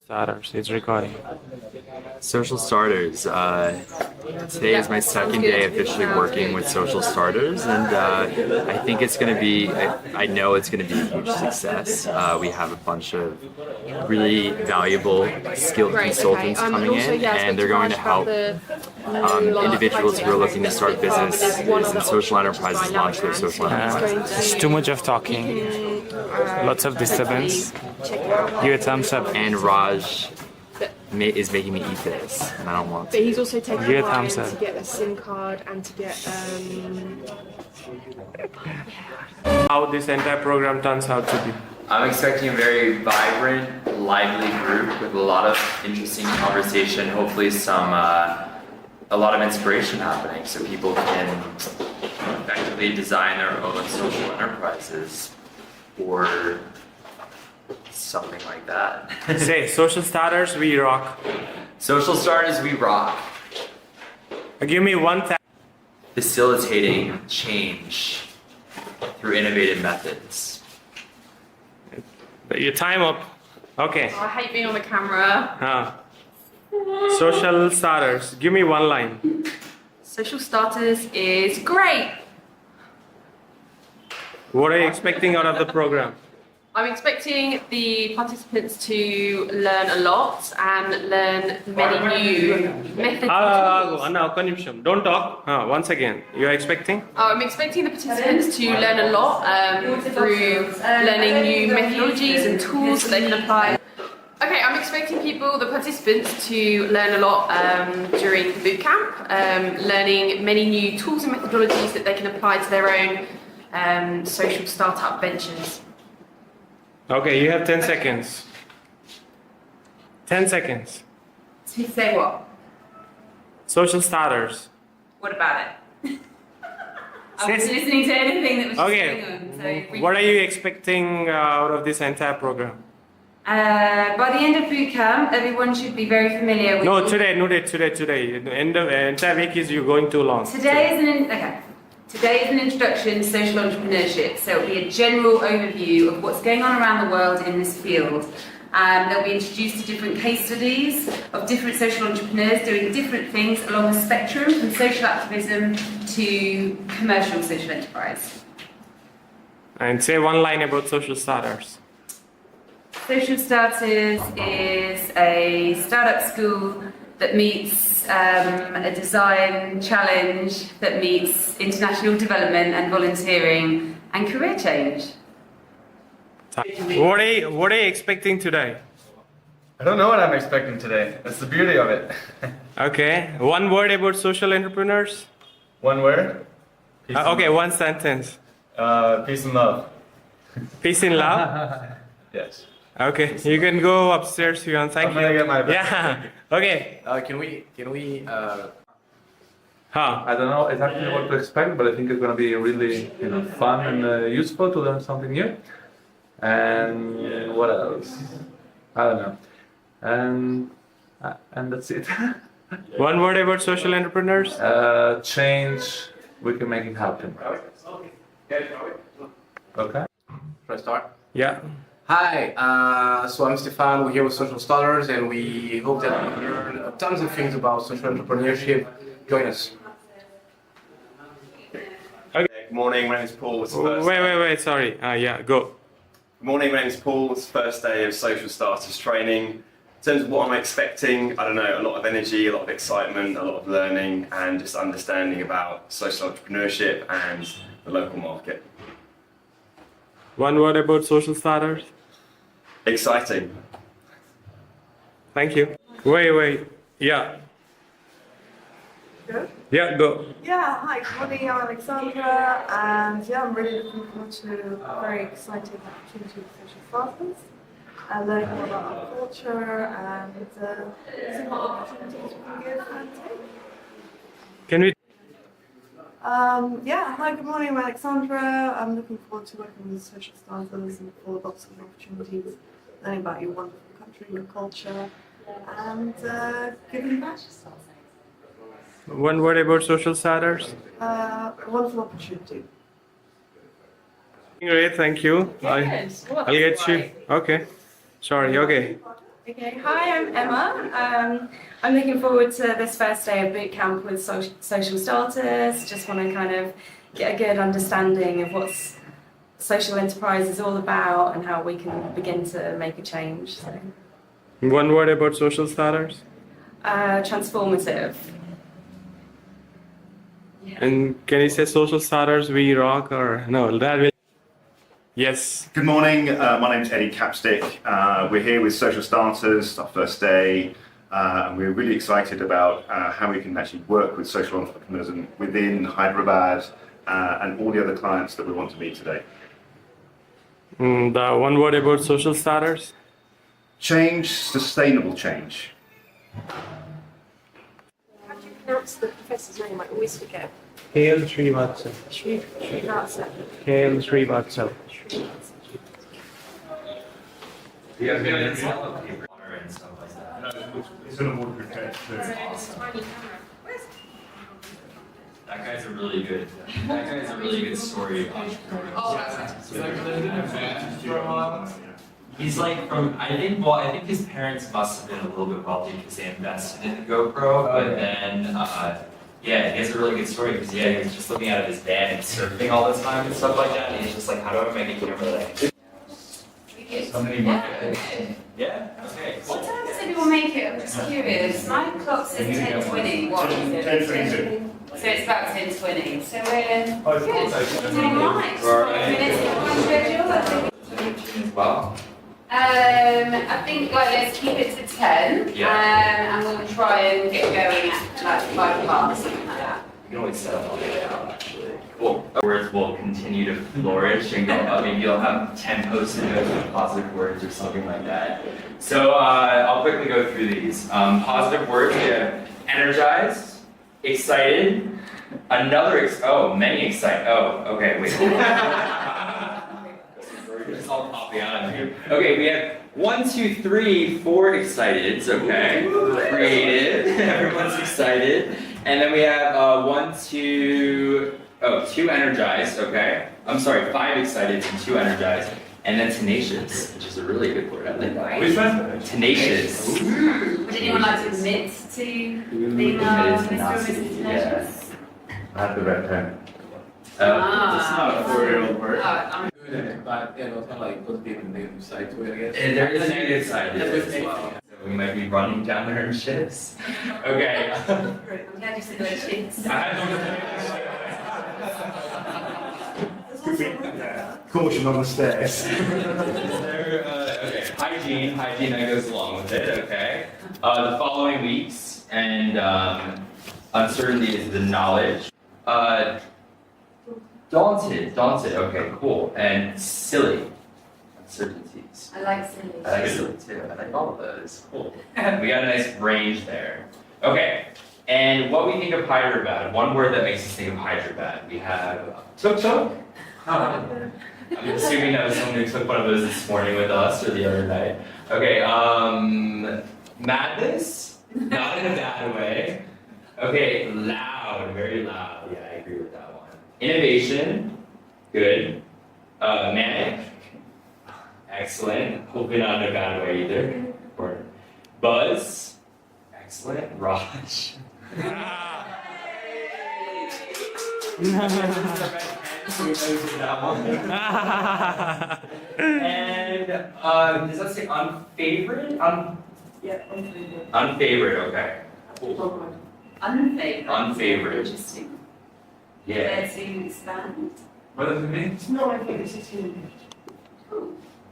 Starters, it's recording. Social starters. Today is my second day officially working with social starters, and I think it's going to be, I know it's going to be a huge success. We have a bunch of really valuable, skilled consultants coming in, and they're going to help individuals who are looking to start businesses and social enterprises launch their social enterprises. It's too much of talking. Lots of disturbance. Give a thumbs up. And Raj is making me eat this, and I don't want to. But he's also taken Give a time thumbs up. to get a SIM card and to get How this entire program turns out to be. I'm expecting a very vibrant, lively group with a lot of interesting conversation, hopefully a lot of inspiration happening so people can effectively design their own social enterprises or something like that. Say, social starters, we rock. Social starters, we rock. Give me one Facilitating change through innovative methods. Your time up. Okay. I hate being on the camera. Social starters. Give me one line. Social starters is great. What are you expecting out of the program? I'm expecting the participants to learn a lot and learn many new methods. Don't talk. Once again, you are expecting? I'm expecting the participants to learn a lot through learning new methodologies and tools that they can apply. Okay, I'm expecting the participants to learn a lot during the boot camp, learning many new tools and methodologies that they can apply to their own social startup ventures. Okay, you have 10 seconds. 10 seconds. To say what? Social starters. What about it? I was listening to anything that was just Okay. going on. So What are you expecting out of this entire program? by the end of boot camp, everyone should be very familiar with. No, today. The end of entire week is you going too long. Today is an introduction to social entrepreneurship. So it'll be a general overview of what's going on around the world in this field. They'll be introduced to different case studies of different social entrepreneurs doing different things along the spectrum from social activism to commercial social enterprise. And say one line about social starters. Social Starters is a startup school that meets a design challenge that meets international development and volunteering and career change. What are you expecting today? I don't know what I'm expecting today. That's the beauty of it. Okay, one word about social entrepreneurs. One word. Okay, one sentence. Peace and love. Peace and love. Yes. Okay, you can go upstairs if you want. Thank I'm you. gonna get my bag. Yeah. Okay. Can we Huh. I don't know exactly what to expect, but I think it's going to be really, fun and useful to learn something new. And what else? I don't know. And that's it. One word about social entrepreneurs. Change. We can make it happen. Okay. Should I start? Yeah. Hi, so I'm Stefan. We're here with Social Starters, and we hope that you learn tons of things about social entrepreneurship. Join us. Good morning, my name is Paul. It's the first day. Wait. Sorry. Yeah. Go. Good morning, my name is Paul. It's the first day of Social Starters training. In terms of what I'm expecting, I don't know, a lot of energy, a lot of excitement, a lot of learning, and just understanding about social entrepreneurship and the local market. One word about social starters. Exciting. Thank you. Wait. Yeah. Good. Yeah. Go. Yeah, hi, good morning, I'm Alexandra, and yeah, I'm really looking forward to a very exciting opportunity with social starters, learning more about our culture and seeing what opportunities we can give and take. Can we? Yeah, hi, good morning, I'm Alexandra. I'm looking forward to working with social starters and full of lots of opportunities, learning about your wonderful country, your culture, and giving back. One word about social starters. A wonderful opportunity. Great, thank you. I'll get you. Okay. Sorry, okay. Okay, hi, I'm Emma. I'm looking forward to this first day of boot camp with social starters. Just want to kind of get a good understanding of what social enterprise is all about and how we can begin to make a change. So, One word about social starters. transformative. And can you say social starters we rock or no? That will. Yes. Good morning, my name's Eddie Capstick. We're here with Social Starters, our first day, and we're really excited about how we can actually work with social entrepreneurs within Hyderabad and all the other clients that we want to meet today. The one word about social starters. Change, sustainable change. How do you pronounce the professor's name? I always forget. Hail Srivatsa. Srivatsa. Hail Srivatsa. That guy's a really good. That guy's a really good story entrepreneur. He's like from. I think his parents must have been a little bit wealthy because they invested in the GoPro, but then. Yeah, he has a really good story because he was just looking out of his van and surfing all the time and stuff like that, and he's just like, how do I make a camera that I can somebody Yeah? Okay. What time does everyone make it? I'm just curious. My clock says 10:20. What is it? 10:22. So it's about 10:20. So we're good. Doing right. 5 minutes behind schedule, I think. As well. I think let's keep it to 10. Yeah. And we'll try and get going at like 5 past, something like that. You can always set up all the way out, actually. Cool. Words will continue to flourish and go up. Maybe you'll have 10 post-it notes with positive words or something like that. So I'll quickly go through these. Positive words, we have energized, excited, many excited. Oh, okay, wait. It's all popping out of here. Okay, we have 1, 2, 3, 4 excited. Okay, creative. Everyone's excited. And then we have 2 energized. Okay, I'm sorry, 5 excited and 2 energized. And then tenacious, which is a really good word. I like that. Which one? Tenacious. Would anyone like to admit to being Mr. or Mrs. Tenacious? I have the red pen. It's not a 4-year-old word. But it's not like positive and negative side to it, I guess. And there is a negative side to it as well. So we might be running down their shifts. Okay. I'm glad you said those shits. Caution on the stairs. Okay. Hygiene that goes along with it. Okay. The following weeks and uncertainty is the knowledge. Daunted. Okay, cool. And silly. Uncertainties. I like silly. I like silly too. I like all of those. Cool. We got a nice range there. Okay. And what we think of Hyderabad, one word that makes us think of Hyderabad, we have tuk-tuk. I'm assuming that was someone who took one of those this morning with us or the other night. Okay, madness, not in a bad way. Okay, loud, very loud. Yeah, I agree with that one. Innovation, good. Manic, excellent. Hopefully not in a bad way either. Or buzz, excellent. Raj. And does that say unfavorite? Yeah, unfavorite. Unfavorite, okay. Cool. Unfavorite. Unfavorite. Interesting. Yeah. Dare to expand. What does it mean? No, I think this is huge.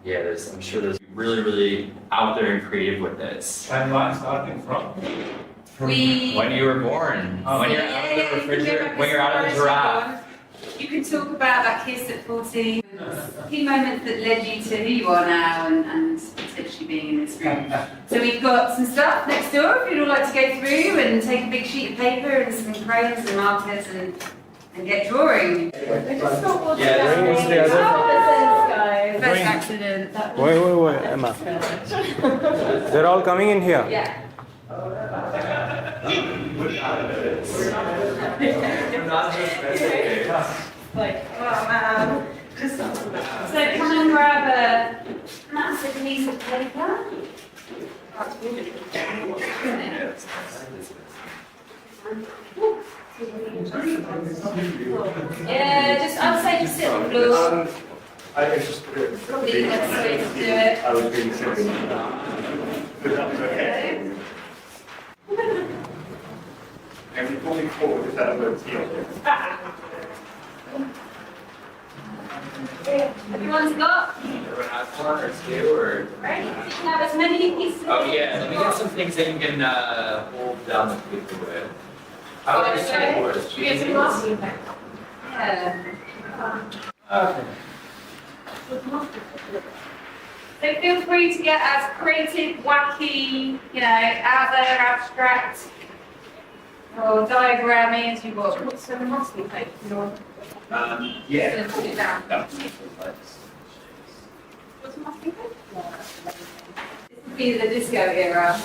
Yeah, I'm sure there's really, really out there and creative with this. Timeline starting from? When you were born. When you're out of the refrigerator, when you're out of the giraffe. You can talk about that kiss at 14, key moments that led you to who you are now and potentially being in this room. So we've got some stuff next door if you'd all like to go through and take a big sheet of paper and some crayons and markers and get drawing. First accident. Wait, Emma. They're all coming in here. Yeah. Like, oh man. So come and grab a massive piece of paper. Yeah, just I'd say just sit on the floor. I was just Probably the best way to do it. I was being silly. But that was okay. And we pulled forward with that word heel. Everyone's got? Everyone has one or two or? Right. You can have as many pieces. Oh yeah, let me get some things that you can hold down the paper with. I would understand more. Should we get some glasses? Yeah. Okay. So feel free to get as creative, wacky, you know, out there, abstract, or diagrammy as you want. What's the masking tape? Yeah. Put it down. This would be the disco era.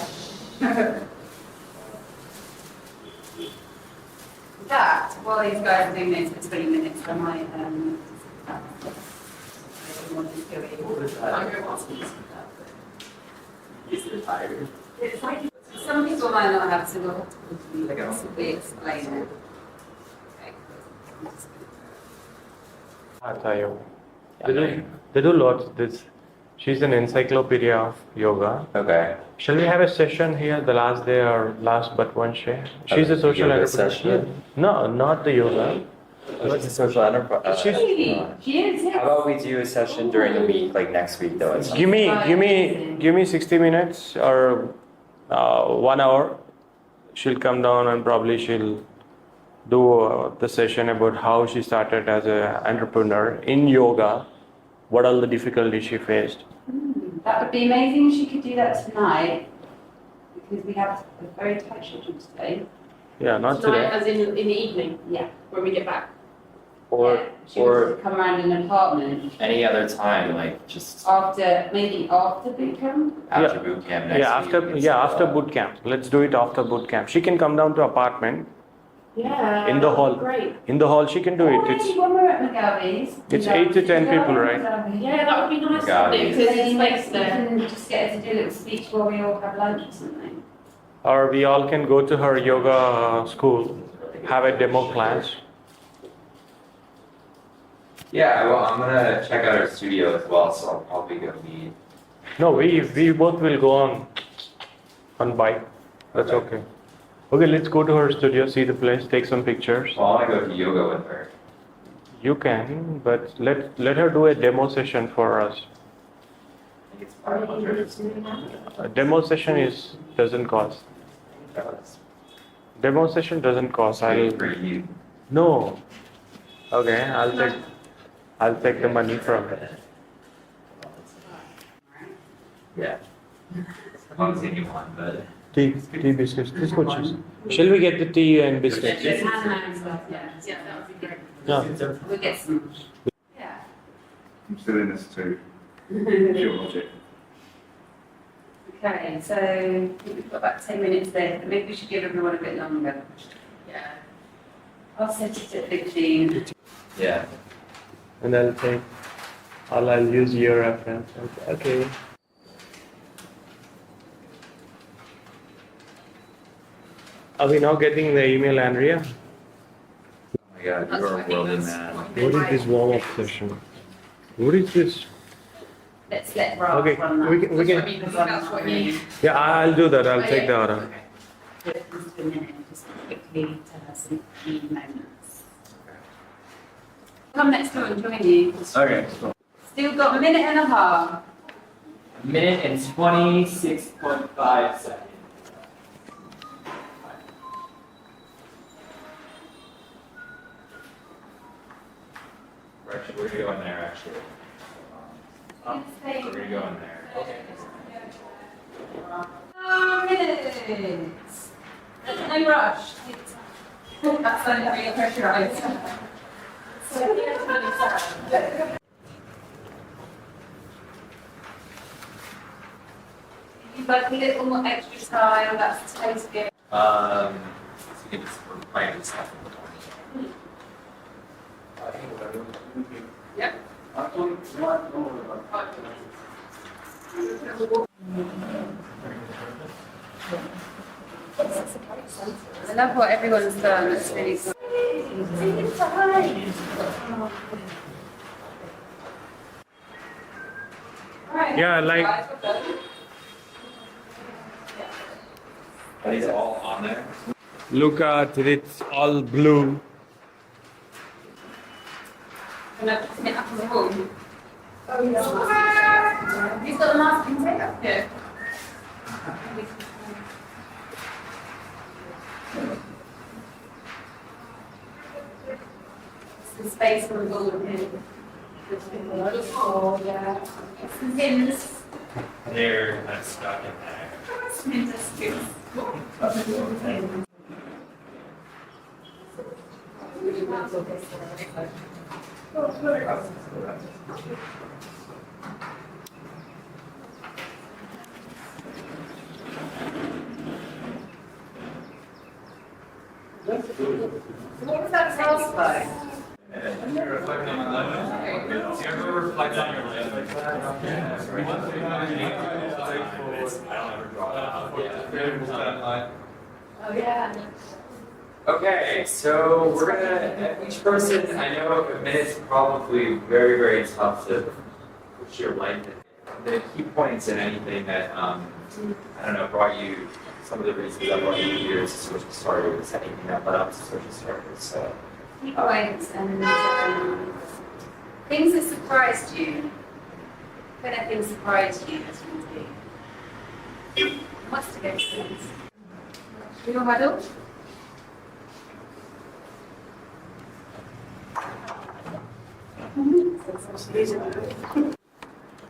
That, while these guys are doing this for 20 minutes, I might it's like some people might not have to possibly explain it. Hatha yoga. They do lots of this. She's an encyclopedia of yoga. Okay. Shall we have a session here, the last day or last but one share? She's a social yoga entrepreneur. session? No, not the yoga. What's a social enterprise? How about we do a session during the week, like next week though? Give me 60 minutes or 1 hour. She'll come down and probably she'll do the session about how she started as an entrepreneur in yoga. What all the difficulties she faced. That would be amazing if she could do that tonight, because we have a very tight schedule today. Yeah, not Tonight, today. as in the evening, Yeah. when we get back. Or She wants to come around in an apartment any other time, like just maybe after boot camp. after boot camp next week. After boot camp. Let's do it after boot camp. She can come down to apartment. Yeah. In the hall. Great. In the hall, she can do it. Maybe when we're at McGarvey's. It's 8 to 10 people, right? Yeah, that would be nice to do, because there's space there. We can just get her to do a little speech while we all have lunch or something. Or we all can go to her yoga school, have a demo class. Yeah, well, I'm gonna check out our studio as well, so I'll probably go meet. No, we both will go on bike. That's okay. Okay, let's go to her studio, see the place, take some pictures. Well, I wanna go to yoga with her. You can, but let her do a demo session for us. I think it's 500. A demo session doesn't cost. Demo session doesn't cost. For you. No. Okay, I'll take the money from her. Yeah. As long as you want, but. Tea biscuits. This much. Shall we get the tea and biscuits? Yeah, that would be great. Yeah. We'll get some. Yeah. I'm still in this too. Pure logic. Okay, so I think we've got about 10 minutes there. Maybe we should give everyone a bit longer. Yeah. I'll set it at 15. Yeah. And I'll use your reference. Okay. Are we now getting the email, Andrea? Oh my god, you're a whirlwind man. What is this warm-up session? What is this? Let's let Rob Okay, run that. we can. That's what you need. Yeah, I'll do that. I'll take the order. Just a minute, just quickly tell us some key moments. Come next door and join you. Okay. Still got a minute and a half. A minute and 26.5 seconds. We're gonna go in there actually. We're gonna go in there. Oh, minutes. There's no rush. That's sounding really pressurized. You'd like a little more extra time, that's taste good. So you can just play this stuff. Yep. I love what everyone's done. It's really cool. Yeah, like Are these all on there? look at it, it's all blue. And I've put it up on the wall. Oh, yeah. Who's got the masking tape up here? It's the space for the golden pin. Oh, yeah. It's the pins. They're kind of stuck in there. What was that taste like? You're reflecting on that. Do you ever reflect on your life? Oh, yeah. Okay, so we're gonna, each person, I know a minute's probably very, very tough to push your life in. The key points in anything that, I don't know, brought you, some of the reasons that brought you here to Social Starters, anything that led up to Social Starters, so. Key points and things that surprised you. What kind of things surprised you as you do? What's to get things? Your huddle?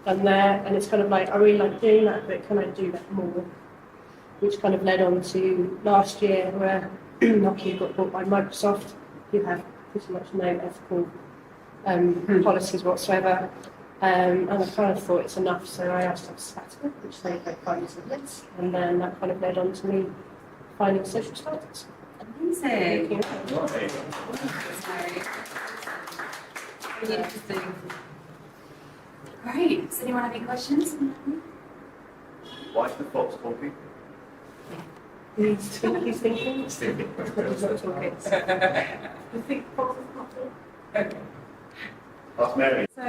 And there, and it's kind of like I really like doing that, but can I do that more? Which kind of led on to last year where Nokia got bought by Microsoft, who have pretty much no ethical policies whatsoever. And I kind of thought it's enough, so I asked to have a sabbatical, which they don't find as a list, and then that kind of led on to me finding Social Starters. Amazing. Thank Really interesting. Great. Does anyone have any questions? Why is the fox talking? He's thinking. He's thinking. He's thinking. He's not talking. You think fox is not talking? Okay. Ask Mary. So,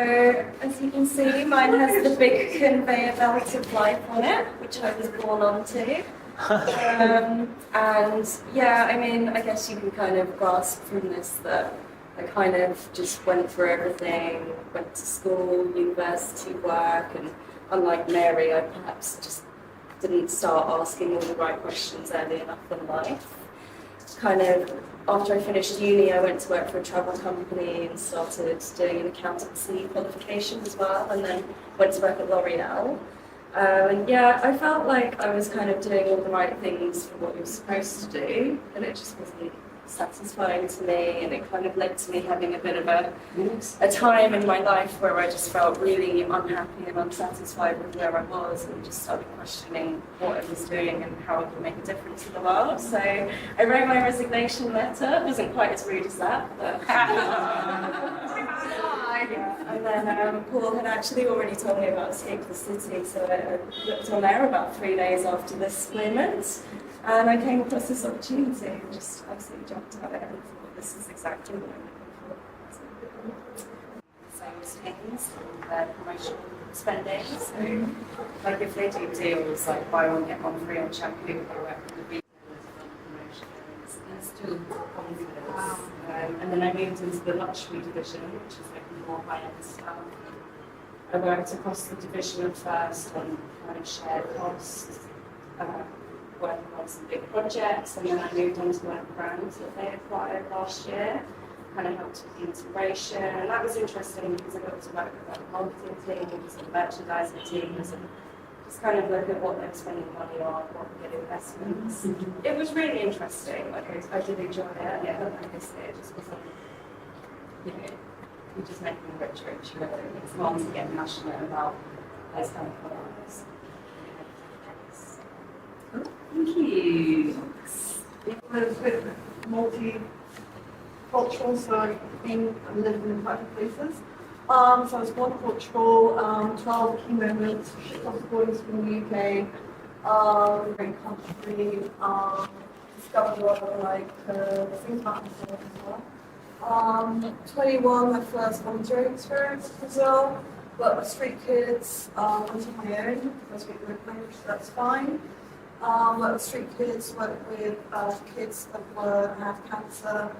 as you can see, mine has the big conveyor belt of life on it, which I was born onto. And yeah, I mean, I guess you can kind of grasp from this that I kind of just went through everything, went to school, university, work, and unlike Mary, I perhaps just didn't start asking all the right questions early enough in life. Kind of, after I finished uni, I went to work for a travel company and started doing an accountancy qualification as well, and then went to work at L'Oreal. And yeah, I felt like I was kind of doing all the right things for what you're supposed to do, but it just wasn't satisfying to me, and it kind of led to me having a bit of a time in my life where I just felt really unhappy and unsatisfied with where I was, and just started questioning what I was doing and how I could make a difference in the world. So I wrote my resignation letter. It wasn't quite as rude as that, but yeah. And then Paul had actually already told me about Escape the City, so I looked on there about 3 days after this moment. And I came across this opportunity and just absolutely jumped at it and thought this is exactly what I'm looking for. Sales things and promotional spending. So, like if they do deals like buy one get one free on shampoo, I work with the retailers on promotions and still confidence. And then I moved into the luxury division, which is like more high-end stuff. I worked across the division at first on kind of shared costs. Working on some big projects, and then I moved on to one brands that they acquired last year, kind of helped with the integration, and that was interesting because I got to work with like marketing teams and merchandising teams and just kind of look at what they're spending money on, what good investments. It was really interesting, like I did enjoy it, yeah, like I say, it just wasn't, you know, you're just making rich, it's hard to get passionate about those kind of products. Thank you. It was a bit multicultural, so I've been living in quite a few places. So I was born in Portugal, 12 key moments, I was born from the UK, Great country, discovered a lot of things about myself as well. 21, my first volunteering experience in Brazil. Worked with street kids, went on my own, I speak the language, so that's fine. Worked with street kids, worked with kids that had cancer,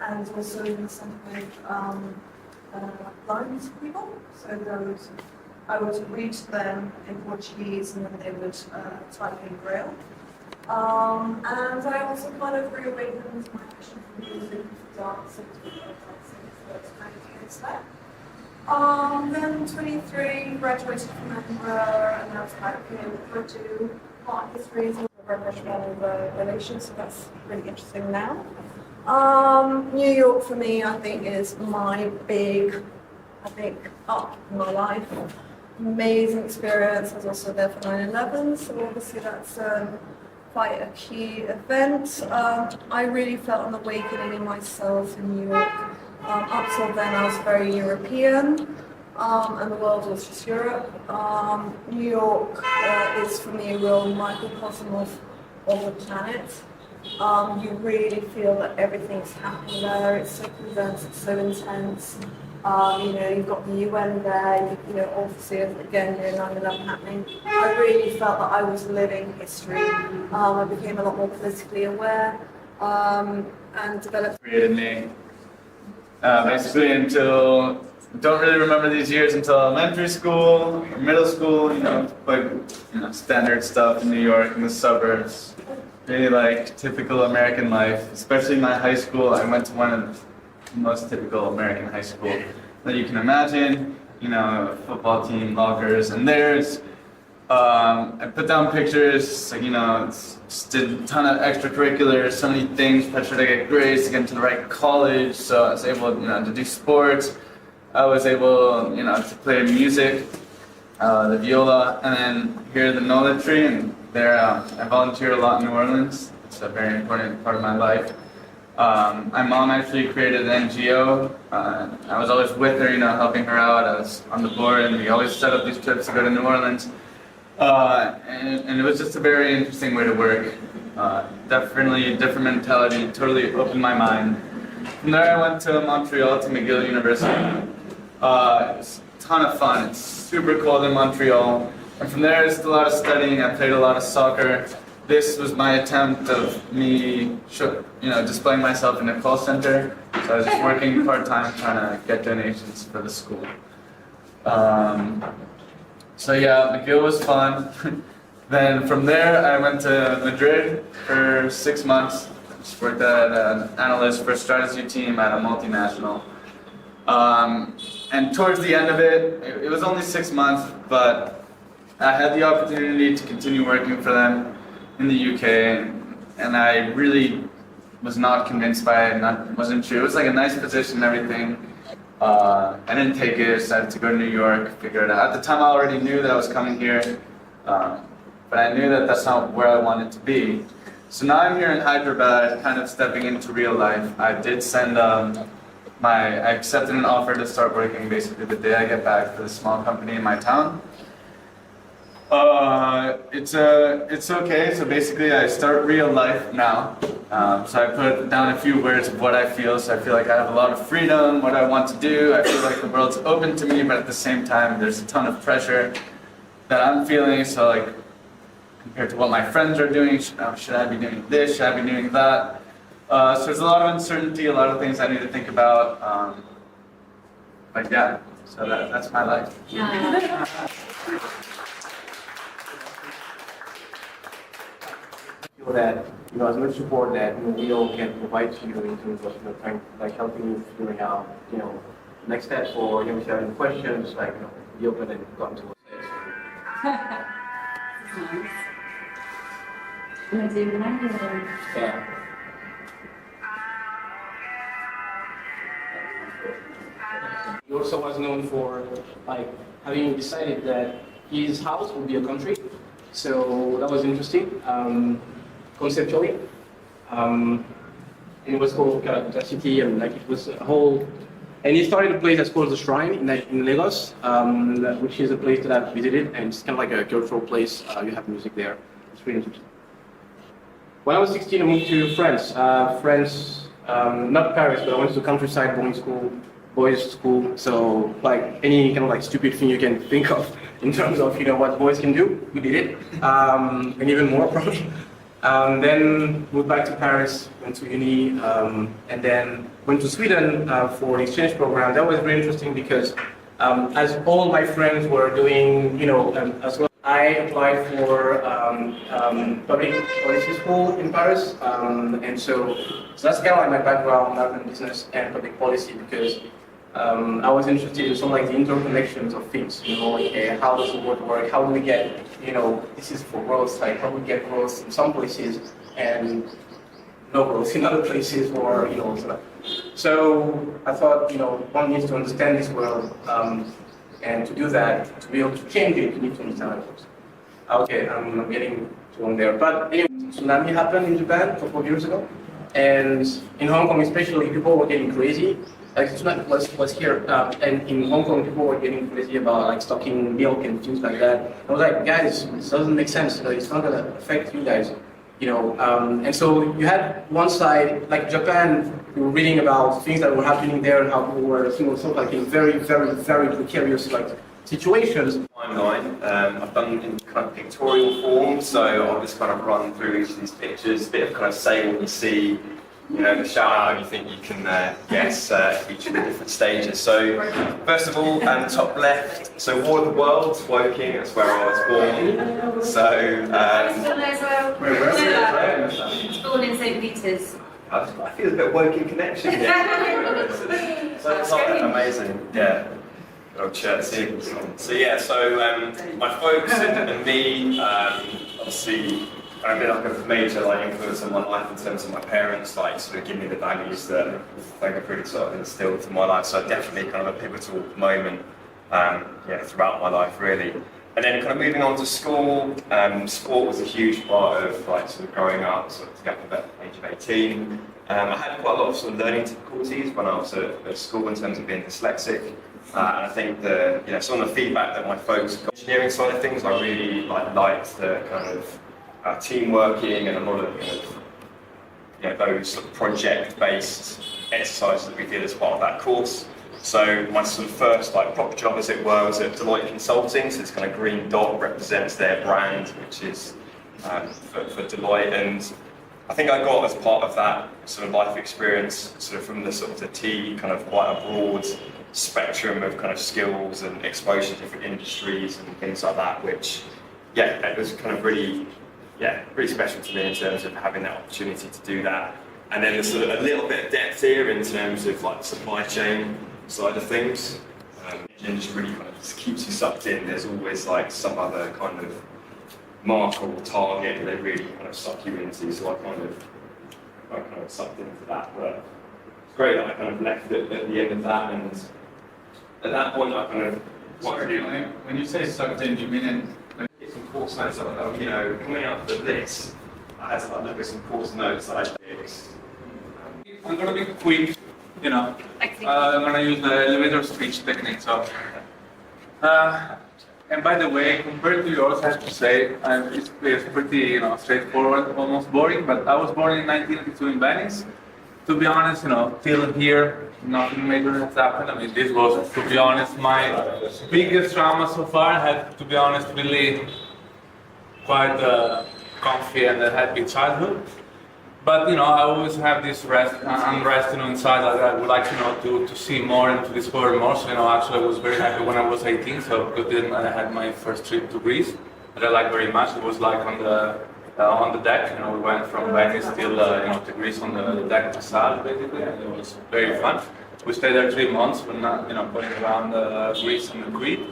and also in the centre with blind people. So I would read to them in Portuguese, and then they would type in Braille. And I also kind of reawakened my passion for music, dancing, so that's kind of against that. Then 23, graduated from Edinburgh, and I was back in Urdu, art history, and professional relations, so that's really interesting now. New York for me, I think, is my big, up in my life. Amazing experience. I was also there for 9/11, so obviously that's quite a key event. I really felt an awakening in myself in New York. Up till then, I was very European, and the world was just Europe. New York is for me a real microcosm of the planet. You really feel that everything's happening there. It's so condensed, it's so intense. You've got the UN there, obviously, again, 9/11 happening. I really felt that I was living history. I became a lot more politically aware, and developed. Created me. Basically don't really remember these years until elementary school, or middle school, standard stuff in New York, in the suburbs. Really typical American life, especially my high school. I went to one of the most typical American high school that you can imagine, football team, lockers, and there's, I put down pictures, just did a ton of extracurriculars, so many things, pressure to get grades, to get into the right college, so I was able, to do sports. I was able, to play music, the viola, and then here the military, and there I volunteer a lot in New Orleans. It's a very important part of my life. My mom actually created an NGO. I was always with her, helping her out. I was on the board, and we always set up these trips to go to New Orleans. And it was just a very interesting way to work. Definitely a different mentality, totally opened my mind. From there I went to Montreal, to McGill University. It was a ton of fun. It's super cold in Montreal. And from there, just a lot of studying. I played a lot of soccer. This was my attempt of me, displaying myself in a call center. So I was just working part-time, trying to get donations for the school. So yeah, McGill was fun. Then from there, I went to Madrid for 6 months. Just worked as an analyst for a strategy team at a multinational. And towards the end of it was only 6 months, but I had the opportunity to continue working for them in the UK, and I really was not convinced by it, wasn't sure. It was a nice position and everything. I didn't take it, decided to go to New York, figure it out. At the time I already knew that I was coming here, but I knew that that's not where I wanted to be. So now I'm here in Hyderabad, kind of stepping into real life. I did send I accepted an offer to start working basically the day I get back for the small company in my town. It's okay. So basically, I start real life now. So I put down a few words of what I feel. So I feel like I have a lot of freedom, what I want to do. I feel like the world's open to me, but at the same time, there's a ton of pressure that I'm feeling. So compared to what my friends are doing, should I be doing this? Should I be doing that? So there's a lot of uncertainty, a lot of things I need to think about. But yeah, so that's my life. Yeah. That as much support that we all can provide to you in terms of trying, helping you figuring out next steps, or if you have any questions, be open and come to us. Yeah. He also was known for having decided that his house would be a country, so that was interesting. Conceptually, and it was called Calcutta City, and it was a whole. And he started a place that's called the Shrine in Lagos, which is a place that I've visited, and it's kind of like a cultural place. You have music there, It's really interesting. When I was 16, I moved to France. Not Paris, but I went to countryside boys school. So like any kind of like stupid thing you can think of in terms of what boys can do, we did it, and even more probably. Then moved back to Paris, went to uni, and then went to Sweden for an exchange program. That was very interesting because as all my friends were doing, as well, I applied for public policy school in Paris, and so that's kind of like my background in business and public policy because I was interested in some like the interconnections of things, like, how does the world work, how do we get, this is for growth, like how do we get growth in some places and no growth in other places, or so I thought, one needs to understand this world, and to do that, to be able to change it, you need to understand how it works. Okay, I'm getting to on there, but anyway, tsunami happened in Japan a couple of years ago, and in Hong Kong especially, people were getting crazy. Like tsunami was here, and in Hong Kong, people were getting crazy about like stocking milk and things like that. I was like, guys, this doesn't make sense. It's not gonna affect you guys, And so you had one side, like Japan, we were reading about things that were happening there and how people were, sort of like in very, very, very precarious like situations. Timeline. I've done in kind of pictorial form, so I'll just kind of run through each of these pictures, a bit of kind of say what you see. The shout out anything you can guess each of the different stages. So first of all, top left, so War of the Worlds, Woking, that's where I was born. So It's born in St. Peter's. I feel a bit Woking connection here. So it's amazing, yeah. Oh, Chelsea. So yeah, so my folks and me, obviously. I've been like a major influence on my life in terms of my parents, sort of give me the values that I think have really sort of instilled in my life. So definitely kind of a pivotal moment, throughout my life really. And then kind of moving on to school, sport was a huge part of sort of growing up, sort of to get to the age of 18. I had quite a lot of sort of learning difficulties when I was at school in terms of being dyslexic. And I think some of the feedback that my folks got, engineering side of things, I really liked the kind of team working and a lot of those sort of project-based exercises that we did as part of that course. So my sort of first proper job, as it were, was at Deloitte Consulting. So this kind of green dot represents their brand, which is for Deloitte. And I think I got, as part of that sort of life experience, sort of from the sort of the T, kind of quite a broad spectrum of kind of skills and exposure to different industries and things like that, which it was kind of really special to me in terms of having that opportunity to do that. And then there's sort of a little bit of depth here in terms of supply chain side of things. And just really kind of just keeps you sucked in. There's always some other kind of mark or target that they really kind of suck you into. So I kind of sucked into that. But it's great that I kind of left it at the end of that. And at that point I kind of When you say sucked in, you mean some course notes coming out of this, I had to look at some course notes that I did. I'm gonna be quick, I'm gonna use the elevator speech technique. So, and by the way, compared to yours, I have to say it's pretty, straightforward, almost boring. But I was born in 1982 in Venice. To be honest, till here, nothing major has happened. I mean, this was, to be honest, my biggest trauma so far. I had, to be honest, really quite comfy and a happy childhood. But, I always have this unrest, inside that I would like, to see more and to discover more. So, actually I was very happy when I was 18, so because then I had my first trip to Greece, that I liked very much. It was on the deck, we went from Venice till to Greece on the deck of the Sal, basically, and it was very fun. We stayed there 3 months, but not, going around Greece and Crete.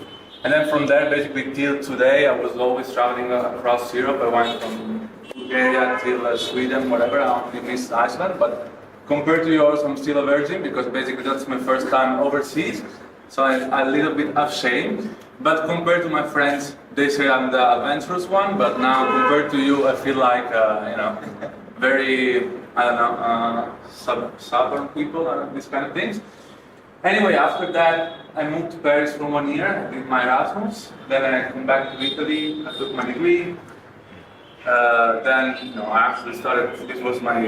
And then from there, basically till today, I was always traveling across Europe. I went from Bulgaria till Sweden, whatever. I only missed Iceland, but compared to yours, I'm still a virgin because basically that's my first time overseas. So I'm a little bit ashamed. But compared to my friends, they say I'm the adventurous one. But now compared to you, I feel like, very, stubborn people, these kind of things. Anyway, after that, I moved to Paris for 1 year. I did my Erasmus. Then I come back to Italy. I took my degree. Then, I actually started, this was my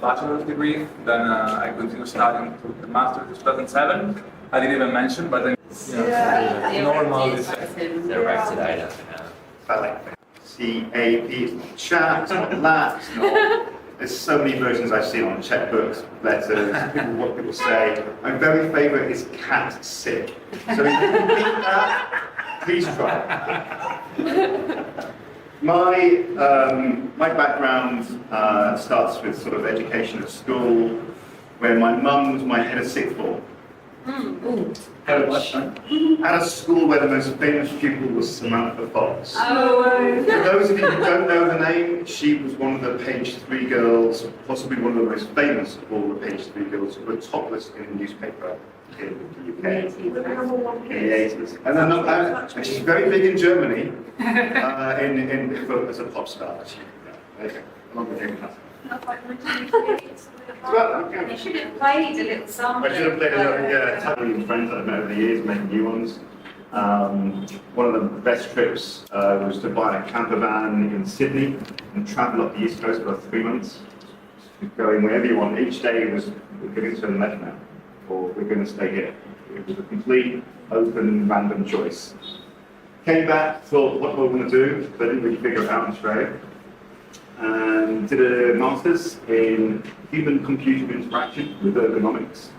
bachelor's degree. Then I continued studying to the master's in 2007. I didn't even mention, but then, normal is They're arrested item. CAP, it's not chat, it's not that, it's not. There's so many versions I've seen on checkbooks, letters, what people say. My very favourite is cat sick. So if you can beat that, please try. My background starts with sort of education at school, where my mum was my head of sixth form. At a school where the most famous pupil was Samantha Fox. Oh. For those of you who don't know the name, she was one of the page 3 girls, possibly one of the most famous of all the page 3 girls who were topless in a newspaper in the UK. In the 80s. And then, and she's very big in Germany as a pop star. Okay, along with him. You should have played a little song. I should have played a little, yeah, Italian friends that I've met over the years, making new ones. One of the best trips was to buy a camper van in Sydney and travel up the East Coast for 3 months, going wherever you want. Each day was, we're going to turn left now, or we're going to stay here. It was a complete, open, random choice. Came back, thought, what am I going to do? But I didn't really figure it out in Australia. And did a master's in human-computer interaction with ergonomics.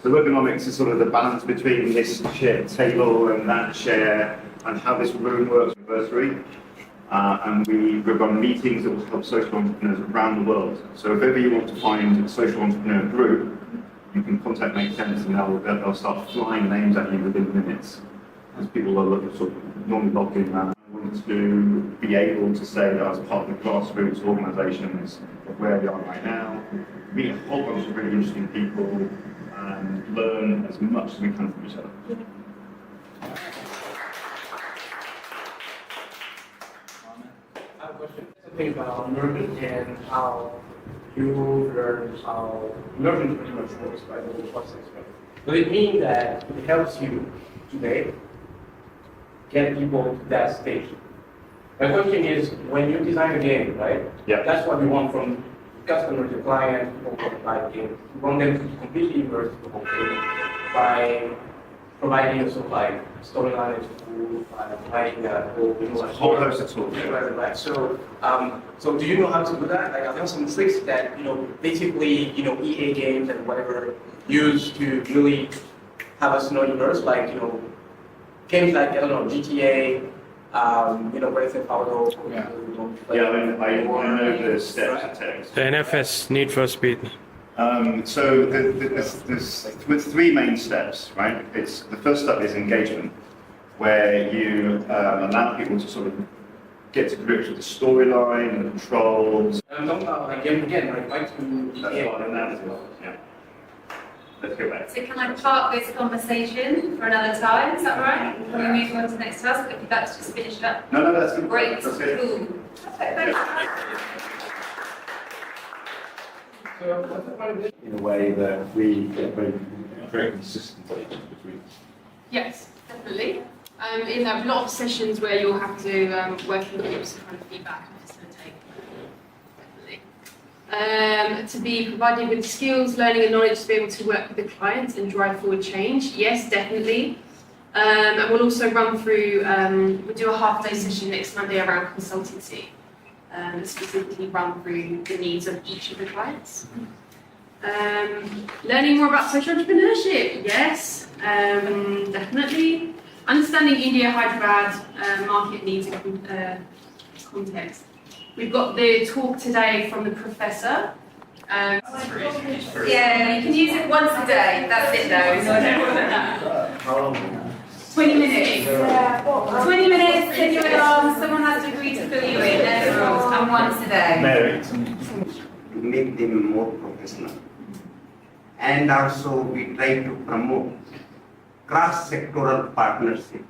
So ergonomics is sort of the balance between this shared table and that chair, and how this room works with anniversary. And we run meetings that will help social entrepreneurs around the world. So if ever you want to find a social entrepreneur group, you can contact Make Sense and they'll start flying names at you within minutes. As people are sort of normally logged in now. To be able to say that as part of the grassroots organisations of where we are right now, meet a whole bunch of really interesting people and learn as much as we can from each other. I have a question. Something about learning and how you learn how learning pretty much works by the whole process. Does it mean that it helps you today get people to that stage? My question is, when you design a game, right? Yeah. That's what we want from customers, the client, people who buy the game. We want them to be completely immersed in the whole thing by providing a sort of like storyline and tool, by providing a whole host of tools. Right. So, so do you know how to do that? Like, are there some tricks that basically EA games and whatever use to really have us immersed, like games like, I don't know, GTA, Grand Theft Auto. Yeah, I know the steps it takes. The NFS, Need for Speed. So there's 3 main steps, right? The first step is engagement, where you allow people to sort of get to grips with the storyline and the controls. I'm talking about like game again, right? Back to That's what I know as well. Yeah. Let's go back. So can I park this conversation for another time? Is that right? Can we move on to the next task? If that's just finished up. No, that's good. Great. That's good. Cool. Perfect. In a way that we get very consistently between. Yes, definitely. In a lot of sessions where you'll have to work in groups to kind of feedback and facilitate. Definitely. To be provided with skills, learning and knowledge to be able to work with the clients and drive forward change. Yes, definitely. And we'll also run through, we'll do a half-day session next Monday around consultancy. Specifically run through the needs of each of the clients. Learning more about social entrepreneurship, yes, definitely. Understanding India, Hyderabad, market needs and context. We've got the talk today from the professor. Yeah, you can use it once a day. That's it though. How long? 20 minutes. 20 minutes, set your alarm, someone has to agree to fill you in, there's the rules, and once a day. Mary. Make them more professional. And also we try to promote cross-sectoral partnership.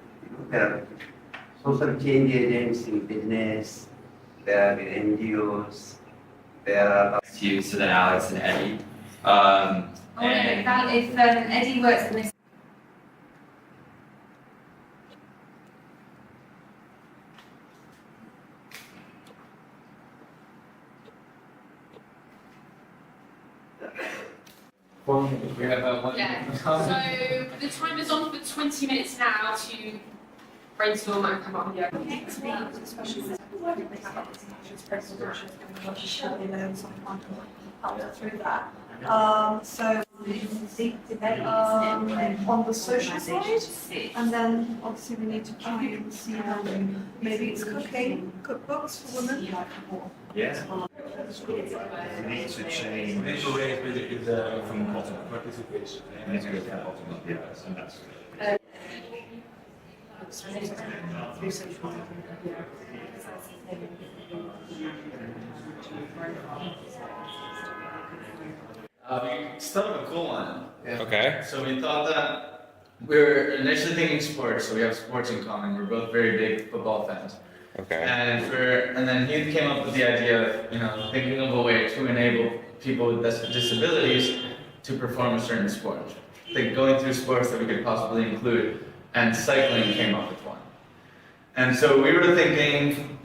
There are social change agents in business, there are NGOs, there are... You, so then Alex and Eddie. If Eddie works in this We have one. Yeah. So the time is on for 20 minutes now to brainstorm and come up with the idea. Through that. So on the social side, and then obviously we need to try and see maybe it's cooking, cookbooks for women. Yeah. We need to change from the bottom. Participation. We need to go from the bottom. Yes, and that's. We started a cool one. Okay. So we thought that we were initially thinking sports, so we have sports in common. We're both very big football fans. Okay. And then he came up with the idea of, thinking of a way to enable people with disabilities to perform a certain sport. Like going through sports that we could possibly include, and cycling came up with one. And so we were thinking,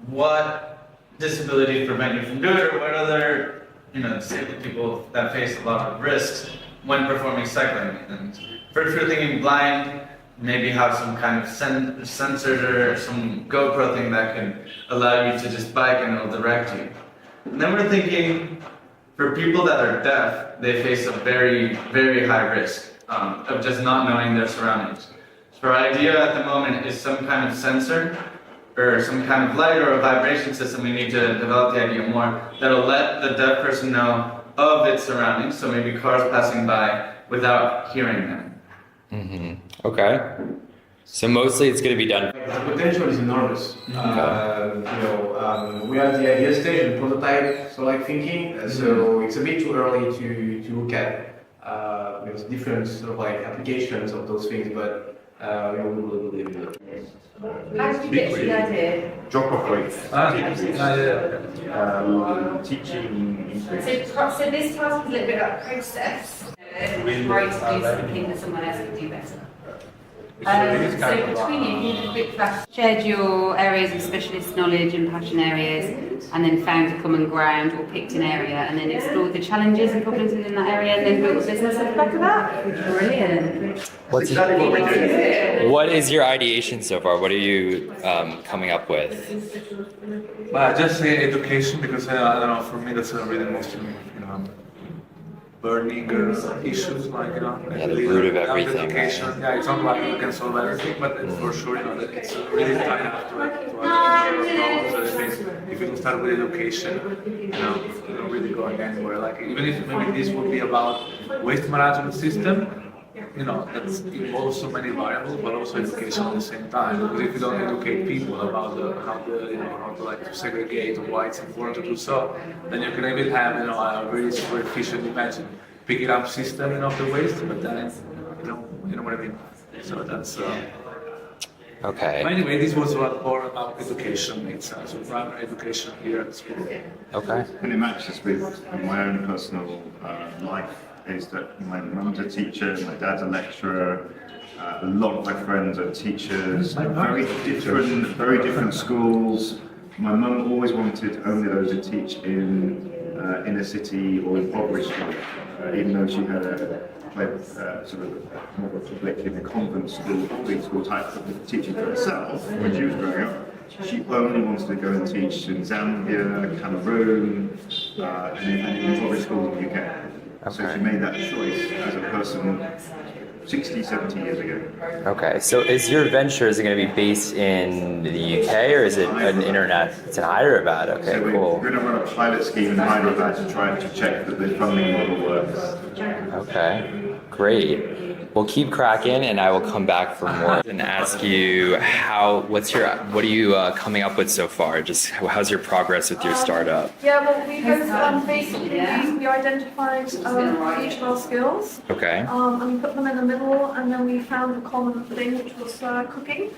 what disabilities prevent you from doing it, or what other, disabled people that face a lot of risks when performing cycling. And first we were thinking blind, maybe have some kind of sensors or some GoPro thing that can allow you to just bike and it'll direct you. And then we're thinking, for people that are deaf, they face a very, very high risk of just not knowing their surroundings. So our idea at the moment is some kind of sensor or some kind of light or a vibration system. We need to develop the idea more that'll let the deaf person know of its surroundings, so maybe cars passing by without hearing them. Mm-hmm. Okay. So mostly it's going to be done. The potential is enormous. We are at the idea stage and prototype, thinking. So it's a bit too early to look at different applications of those things, but we will believe in it. How did you get to the idea? Drop off rates. Teaching increase. So this task is a little bit about process. Try to do something that someone else can do better. So between you quick fast shared your areas of specialist knowledge and passion areas, and then found a common ground or picked an area, and then explored the challenges and problems within that area, and then built a business off the back of that. Brilliant. What's exactly what we did. What is your ideation so far? What are you coming up with? Just say education, because I don't know, for me that's really most burning issues, the root of everything. Education. Right? Yeah, it's not like you can solve everything, but for sure, that it's really tied up to problems. So I think if you can start with education, you're not really going anywhere. Like even if maybe this would be about waste management system, that involves so many variables, but also education at the same time. Because if you don't educate people about how to segregate or why it's important to do so, then you can even have a very super efficient, imagine, picking up system of the waste, but then you know what I mean. So that's. Okay. But anyway, this was more about education. It's primary education here at school. Okay. And it matches with my own personal life. Is that my mum's a teacher, my dad's a lecturer, a lot of my friends are teachers, very different schools. My mum always wanted only those to teach in inner city or impoverished schools, even though she had a more of a public in a convent school, public school type of teaching for herself when she was growing up. She only wanted to go and teach in Zambia, Cameroon, and in impoverished schools in the UK. Okay. So she made that choice as a person 60, 70 years ago. Okay, so is your venture, is it going to be based in the UK or is it an internet? It's in Hyderabad, okay, so cool. We're going to run a pilot scheme in Hyderabad to try to check that the funding model works. Okay, great. We'll keep cracking and I will come back for more and ask you what are you coming up with so far? Just how's your progress with your startup? Yeah, well, we both basically we identified each of our skills. Okay. And we put them in the middle, and then we found a common thing, which was cooking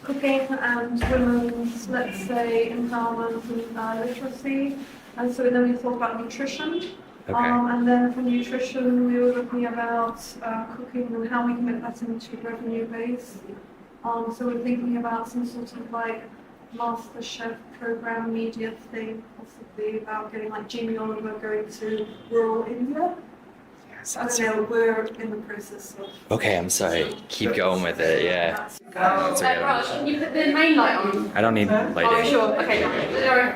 and women's, let's say, empowerment and literacy. And so then we thought about nutrition. Okay. And then for nutrition, we were looking about cooking and how we can get that into revenue base. So we're thinking about some sort of Master Chef program media thing, possibly about getting Jamie Oliver going to rural India. I don't know, we're in the process of... Okay, I'm sorry. Keep going with it. Yeah. It's okay. Raj, can you put the main light on? I don't need Oh, lighting. sure. Okay, Laura.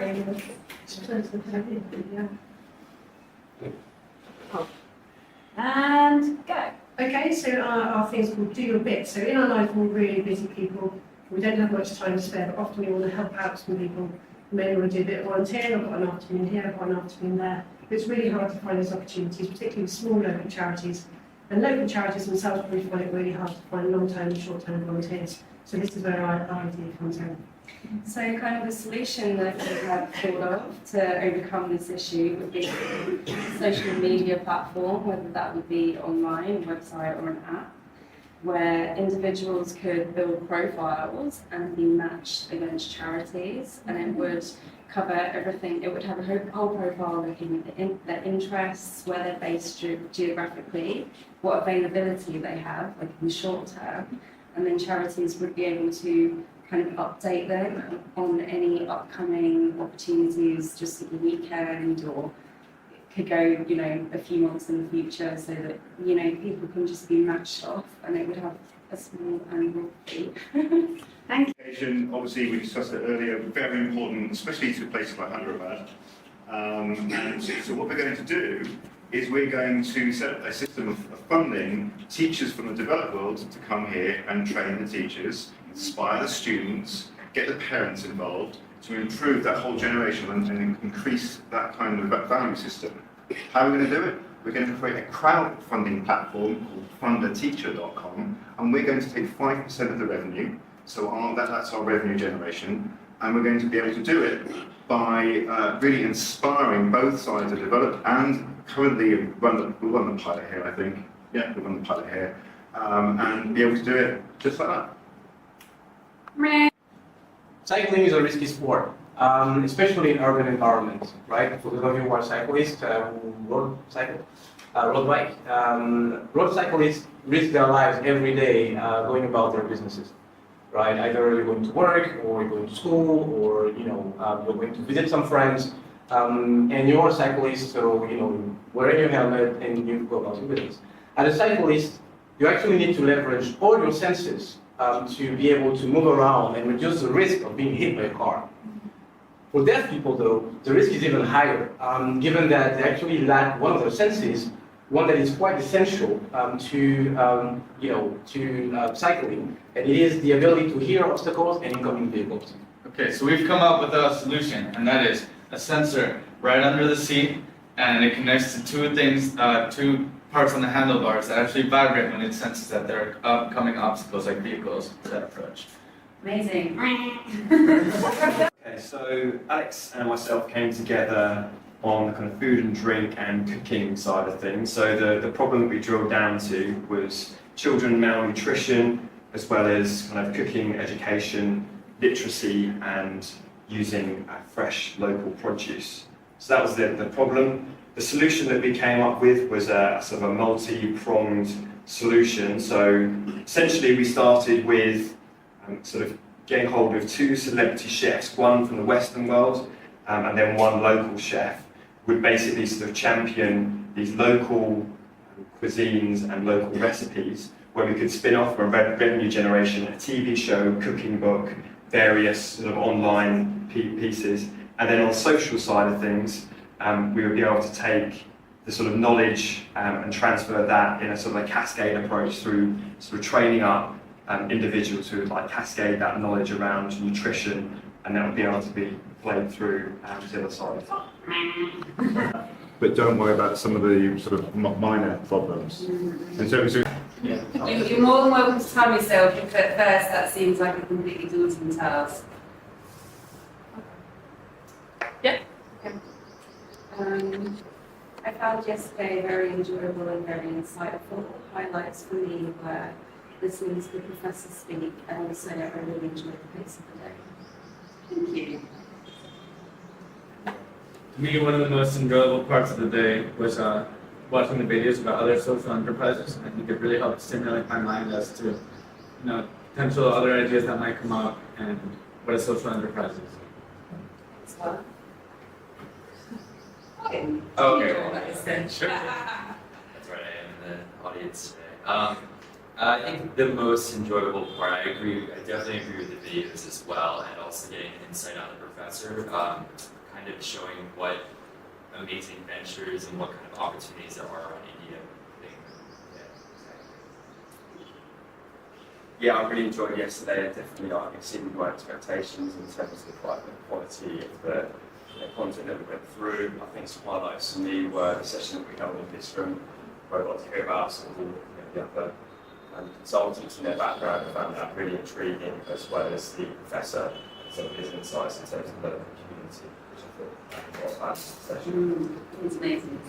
And go. Okay, so our things called do your bit. So in our life, we're really busy people. We don't have much time to spare, but often we want to help out some people. Maybe we want to do a bit of volunteering. I've got an afternoon here, I've got an afternoon there. But it's really hard to find those opportunities, particularly with small local charities. And local charities themselves probably find it really hard to find long-term and short-term volunteers. So this is where our idea comes in. So kind of the solution that we have thought of to overcome this issue would be a social media platform, whether that would be online, a website or an app, where individuals could build profiles and be matched against charities, and it would cover everything. It would have a whole profile looking at their interests, where they're based geographically, what availability they have, like in the short term, and then charities would be able to kind of update them on any upcoming opportunities just at the weekend, or it could go, you know, a few months in the future, so that, you know, people can just be matched off and it would have a small annual fee. Thank you. Obviously, we discussed it earlier, very important, especially to places like Hyderabad. And so what we're going to do is we're going to set up a system of funding teachers from the developed world to come here and train the teachers, inspire the students, get the parents involved to improve that whole generation and increase that kind of value system. How are we going to do it? We're going to create a crowdfunding platform called fundateacher.com, and we're going to take 5% of the revenue, so that's our revenue generation, and we're going to be able to do it by really inspiring both sides of developed and currently we'll run the pilot here, I think. Yeah, we'll run the pilot here, and be able to do it just like that. Cycling is a risky sport, especially in urban environments, right? For those of you who are cyclists, road bike. Road cyclists risk their lives every day going about their businesses, right? Either you're going to work, or you're going to school, or you're going to visit some friends, and you're a cyclist, so wearing your helmet and you go about your business. As a cyclist, you actually need to leverage all your senses to be able to move around and reduce the risk of being hit by a car. For deaf people, though, the risk is even higher, given that they actually lack one of their senses, one that is quite essential to cycling, and it is the ability to hear obstacles and incoming vehicles. Okay, so we've come up with a solution, and that is a sensor right under the seat, and it connects to two parts on the handlebars that actually vibrate when it senses that there are upcoming obstacles like vehicles that approach. Amazing. Okay, so Alex and myself came together on the kind of food and drink and cooking side of things. So the problem that we drilled down to was children malnutrition, as well as kind of cooking, education, literacy, and using fresh local produce. So that was the problem. The solution that we came up with was a sort of a multi-pronged solution. So essentially we started with sort of getting hold of two celebrity chefs, one from the Western world and then one local chef, would basically sort of champion these local cuisines and local recipes where we could spin off from revenue generation, a TV show, cooking book, various sort of online pieces. And then on the social side of things, we would be able to take the sort of knowledge and transfer that in a sort of a cascade approach through sort of training up individuals who would like cascade that knowledge around nutrition, and that would be able to be played through to the other side. But don't worry about some of the sort of minor problems. And so You're more than welcome to time yourself if at first that seems like a completely daunting task. Yeah. I found yesterday very enjoyable and very insightful. Highlights for me were listening to the professor speak, and also I really enjoyed the pace of the day. Thank you. To me, one of the most enjoyable parts of the day was watching the videos about other social enterprises. I think it really helped stimulate my mind as to potential other ideas that might come up and what a social enterprise is. Okay. Okay. Sure. That's right. audience today. I think the most enjoyable part, I definitely agree with the videos as well, and also getting an insight on the professor, kind of showing what amazing ventures and what kind of opportunities there are on India. Yeah, I really enjoyed yesterday. Definitely, I exceeded my expectations in terms of the quality of the content that we went through. I think some highlights for me were the session that we held in this room, where I got to hear about some of the other consultants and their background. I found that really intriguing, as well as the professor, some of his insights in terms of the community, which I thought was a fantastic session. It's amazing.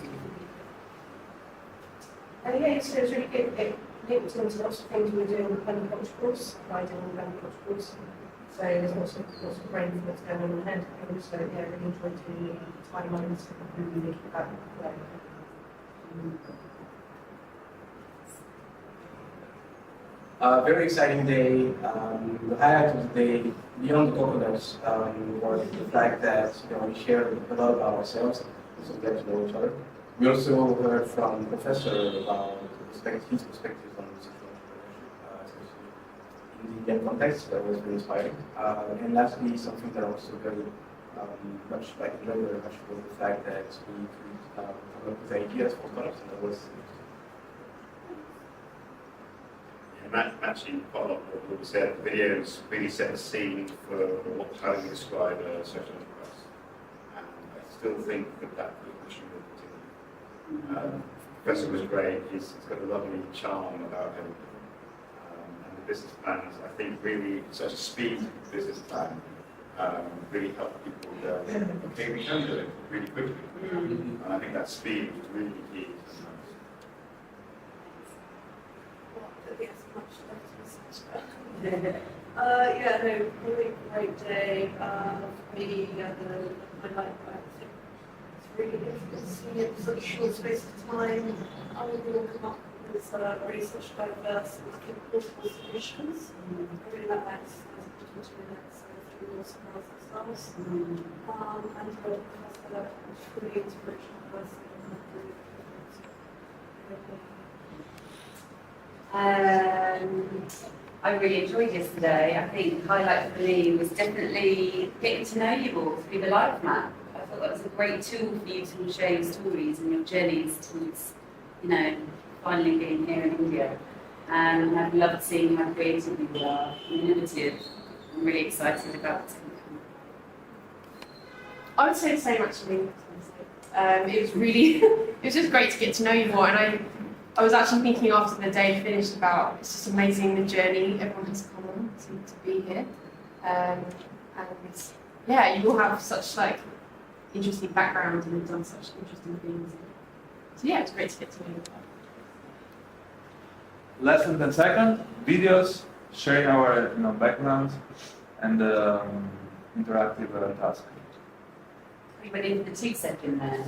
And yeah, so it's really good. It linked into lots of things we're doing with permaculture course, riding on permaculture course. So there's lots of brain that's going on ahead. And so yeah, I really enjoyed the timelines and really thinking about where. Very exciting day. The highlight of the day, beyond the coconuts, was the fact that we shared a lot about ourselves, so we get to know each other. We also heard from the professor about his perspectives on social entrepreneurship, especially in the Indian context. That was very inspiring. And lastly, something that I also very much enjoyed very much was the fact that we could come up with ideas for startups, and that was Matching quite a lot of what we said, the videos really set the scene for how you describe a social enterprise. And I still think that push will continue. The professor was great, he's got a lovely charm about him. And the business plans, I think really, such a speed business plan, really helped people go, okay, we can do it really quickly. And I think that speed was really key. Yeah, no, really great day. For me, my life, I think it's really difficult to see in such a short space of time. I would all come up with really such diverse and important solutions. I really like that exercise of 20 minutes through all styles. And the fully inspirational person. I really enjoyed yesterday. I think the highlight for me was definitely getting to know you all through the life map. I thought that was a great tool for you to share your stories and your journeys towards, finally being here in India. And I've loved seeing how creative you are and innovative. I'm really excited about it. I would say the same actually. It was really, it was just great to get to know you more, and I was actually thinking after the day finished about it's just amazing the journey everyone has come on to be here, and yeah, you all have such interesting backgrounds and have done such interesting things. So yeah, it's great to get to know you. Less than 10 seconds, videos sharing our backgrounds and interactive task. We went in for the 2 second there.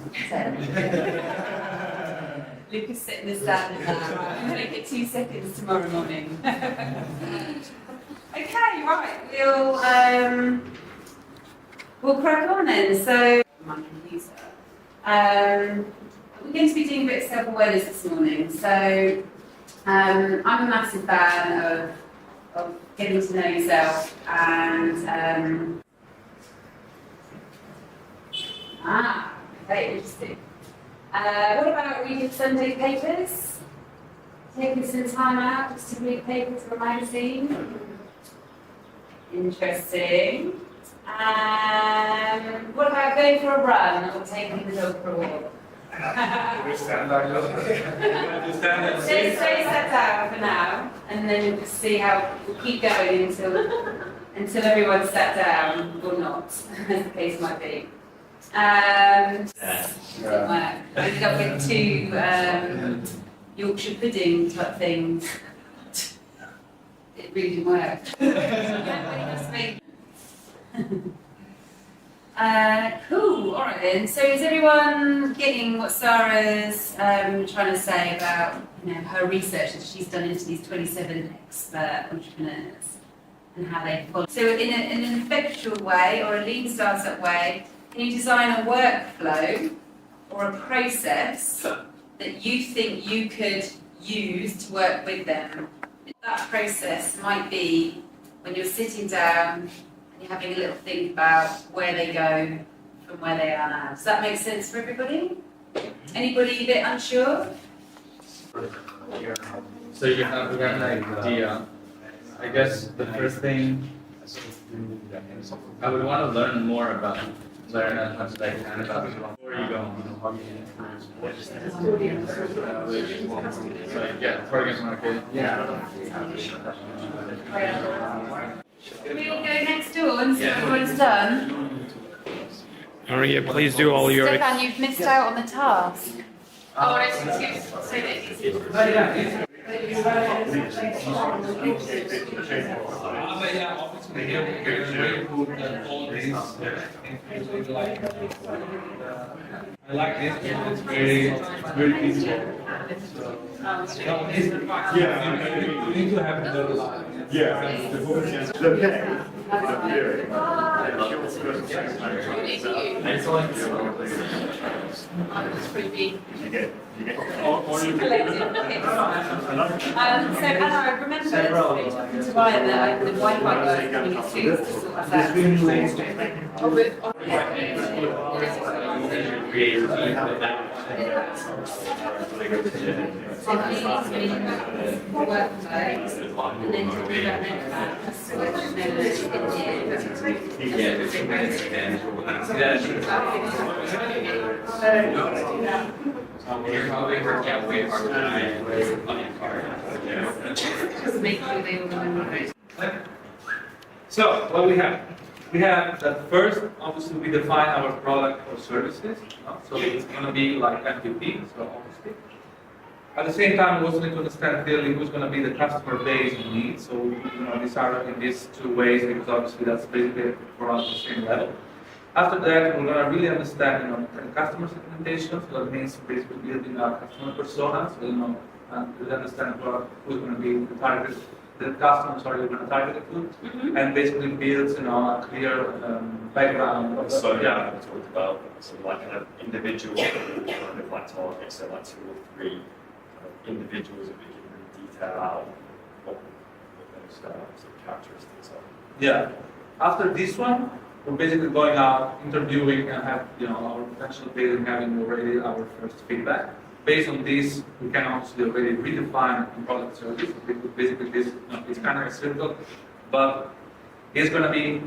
Lucas sitting this down now. I'm going to get 2 seconds tomorrow morning. Okay, right. We'll crack on then. So, my computer. We're going to be doing a bit of self-awareness this morning. So, I'm a massive fan of getting to know yourself and. Very interesting. What about reading Sunday papers? Taking some time out just to read papers or a magazine? Interesting. What about going for a run or taking the dog for a walk? Stay sat down for now, and then we'll just see how we'll keep going until everyone's sat down or not, as the case might be. Didn't work. I ended up with 2 Yorkshire pudding type things. It really didn't work. Cool, alright then. So is everyone getting what Sarah's trying to say about her research that she's done into these 27 expert entrepreneurs and how they follow? So in an effectual way or a lean startup way, can you design a workflow or a process that you think you could use to work with them. That process might be when you're sitting down and you're having a little think about where they go from where they are now. Does that make sense for everybody? Anybody a bit unsure? So you have an idea. I guess the first thing I would want to learn more about, learn as much as I can about it before you go. So yeah, target market. Yeah. Can we all go next door and see what everyone's done? Maria, please do all your. Stefan, you've missed out on the task. Oh, I see that. I like this because it's very peaceful. Yeah, you need to have the yeah. The focus is okay. It's pretty big. So Anna, I remember talking to Ryan that the Wi-Fi guy is coming soon to sort us You're probably working out way harder than I am on your card. Just make sure they all remember. So what we have? We have that first, obviously, we define our product or services. So it's going to be like MVP, so obviously. At the same time, we also need to understand clearly who's going to be the customer base we need. So these are in these two ways because obviously that's basically for us the same level. After that, we're going to really understand, the customer segmentation. So that means basically building our customer persona. So really understand who's going to be the target. The customers are going to target it to, and basically builds a clear background. So yeah, we talked about sort of like kind of individual kind of like targets, so like 2 or 3 kind of individuals that we can really detail out what those sort of characteristics are. Yeah. After this one, we're basically going out, interviewing, and have our potential base and having already our first feedback. Based on this, we can obviously already redefine the product service. Basically, this it's kind of a circle, but it's gonna be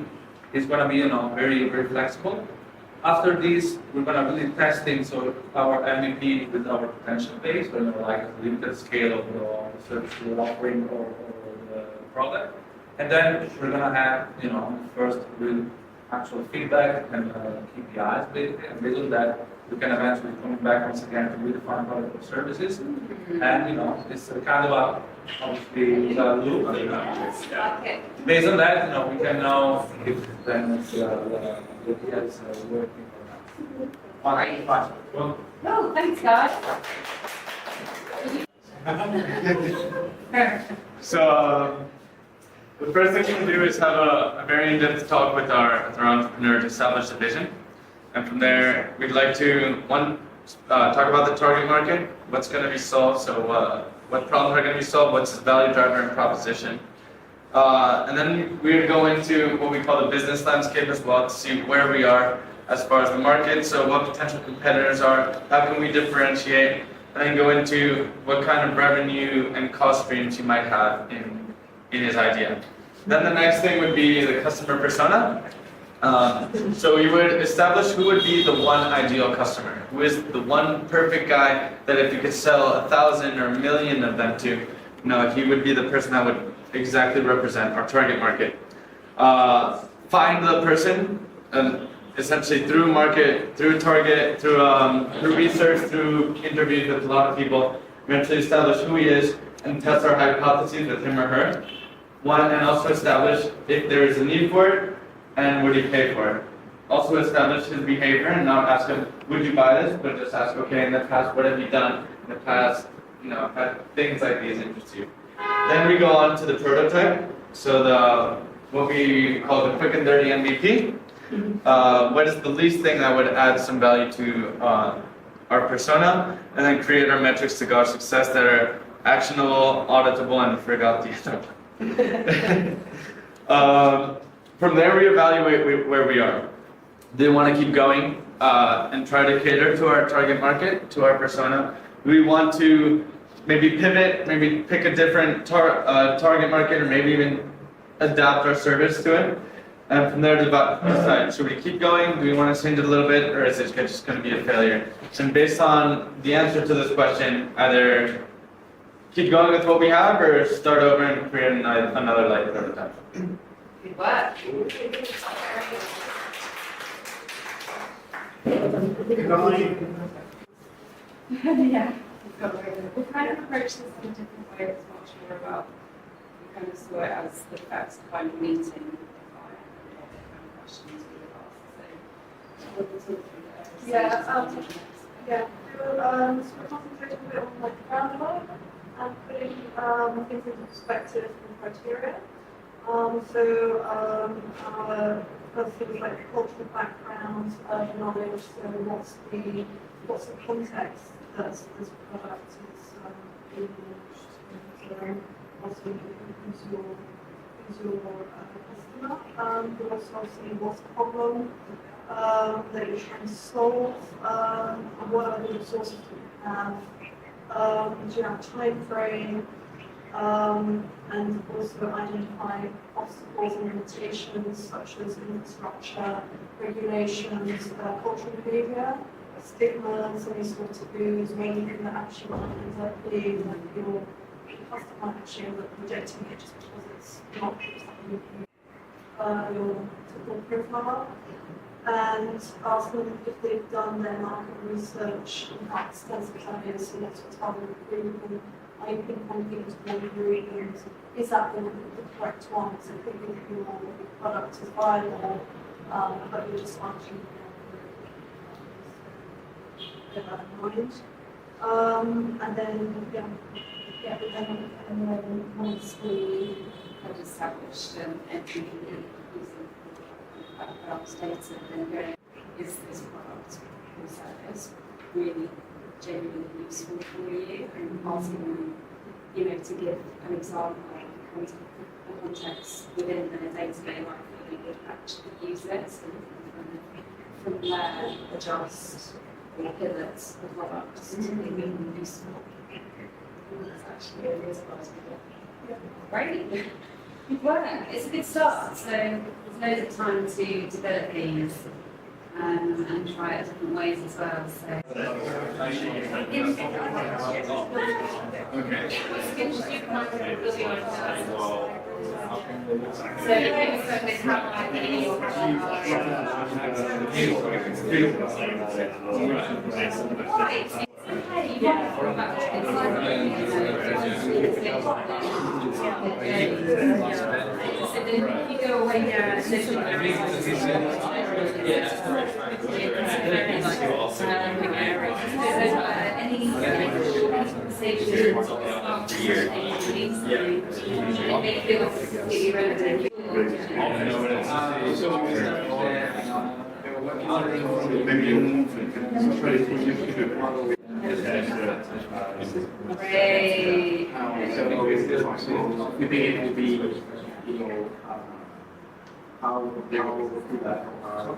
very very flexible. After this, we're gonna really testing our MVP with our potential base, like a limited scale of the service we're offering or the product, and then we're gonna have first real actual feedback and KPIs basically, and based on that, we can eventually come back once again to redefine product or services, and it's a kind of obviously loop. Based on that, we can know if then it's working or not. Well, Oh, thanks, guys. So the first thing we'll do is have a very in-depth talk with our entrepreneur to establish the vision. And from there, we'd like to, talk about the target market, what's going to be solved, so what problems are going to be solved, what's the value driver and proposition. And then we're going to what we call the business landscape as well to see where we are as far as the market, so what potential competitors are, how can we differentiate, and then go into what kind of revenue and cost streams you might have in his idea. Then the next thing would be the customer persona. So we would establish who would be the one ideal customer, who is the one perfect guy that if you could sell 1,000 or 1,000,000 of them to, he would be the person that would exactly represent our target market. Find the person, and essentially through market, through target, through research, through interviews with a lot of people, eventually establish who he is and test our hypotheses with him or her. And also establish if there is a need for it, and would he pay for it? Also establish his behavior and not ask him, would you buy this? But just ask, okay, in the past, what have you done? In the past, had things like these interest you. Then we go on to the prototype. So what we call the quick and dirty MVP. What is the least thing that would add some value to our persona? And then create our metrics to gauge success that are actionable, auditable, and I forgot the other one. From there, we evaluate where we are. Do we want to keep going and try to cater to our target market, to our persona? Do we want to maybe pivot, maybe pick a different target market, or maybe even adapt our service to it? And from there, decide, should we keep going? Do we want to change it a little bit, or is it just going to be a failure? And based on the answer to this question, either keep going with what we have, or start over and create another light prototype. Good work. Yeah. We kind of approached this in a different way. It's much more about, we kind of saw it as the first kind of meeting with the client and what kind of questions we would ask. So we'll talk through those. Yeah, so we're concentrating a bit on like ground development and putting things into perspective and criteria. Our first things like cultural background, knowledge, so what's the context that this product is being launched, and also who's your customer, but also see what's the problem that you're trying to solve, what are the resources that you have, do you have a time frame, and also identify obstacles and limitations such as infrastructure, regulations, cultural behaviour, stigmas, any sort of taboos, or anything that actually might end up being that your customer actually ends up rejecting it just because it's not something your typical profile, and ask them if they've done their market research and had extensive ideas, so what's your target group, and are you pinpointing to one group, and is that the correct one? So thinking your product is viable, but you're just launching that in mind. And then, and then once we Have established entry using background data, then going, is this product or service really genuinely useful for you, and asking them, to give an example of the context within their day-to-day life that they would actually use it, so from there adjust or pivot the products to be useful. That's actually a really possible. Great. Good work. It's a good start. So there's loads of time to develop these and try it different ways as well. So. You go away there and how they will do that how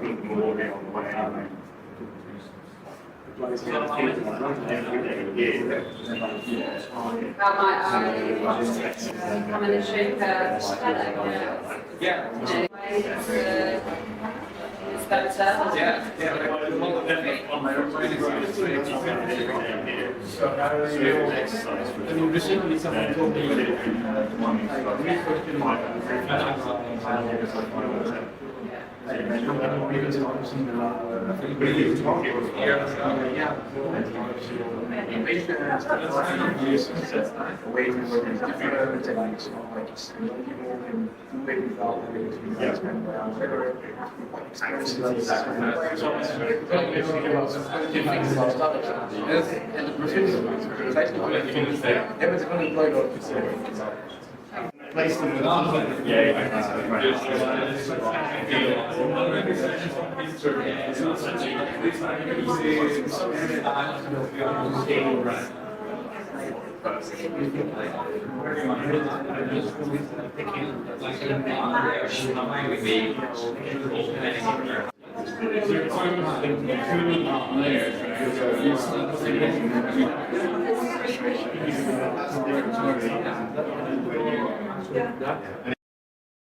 might I come in and show you it's better. Recently someone told me Place them with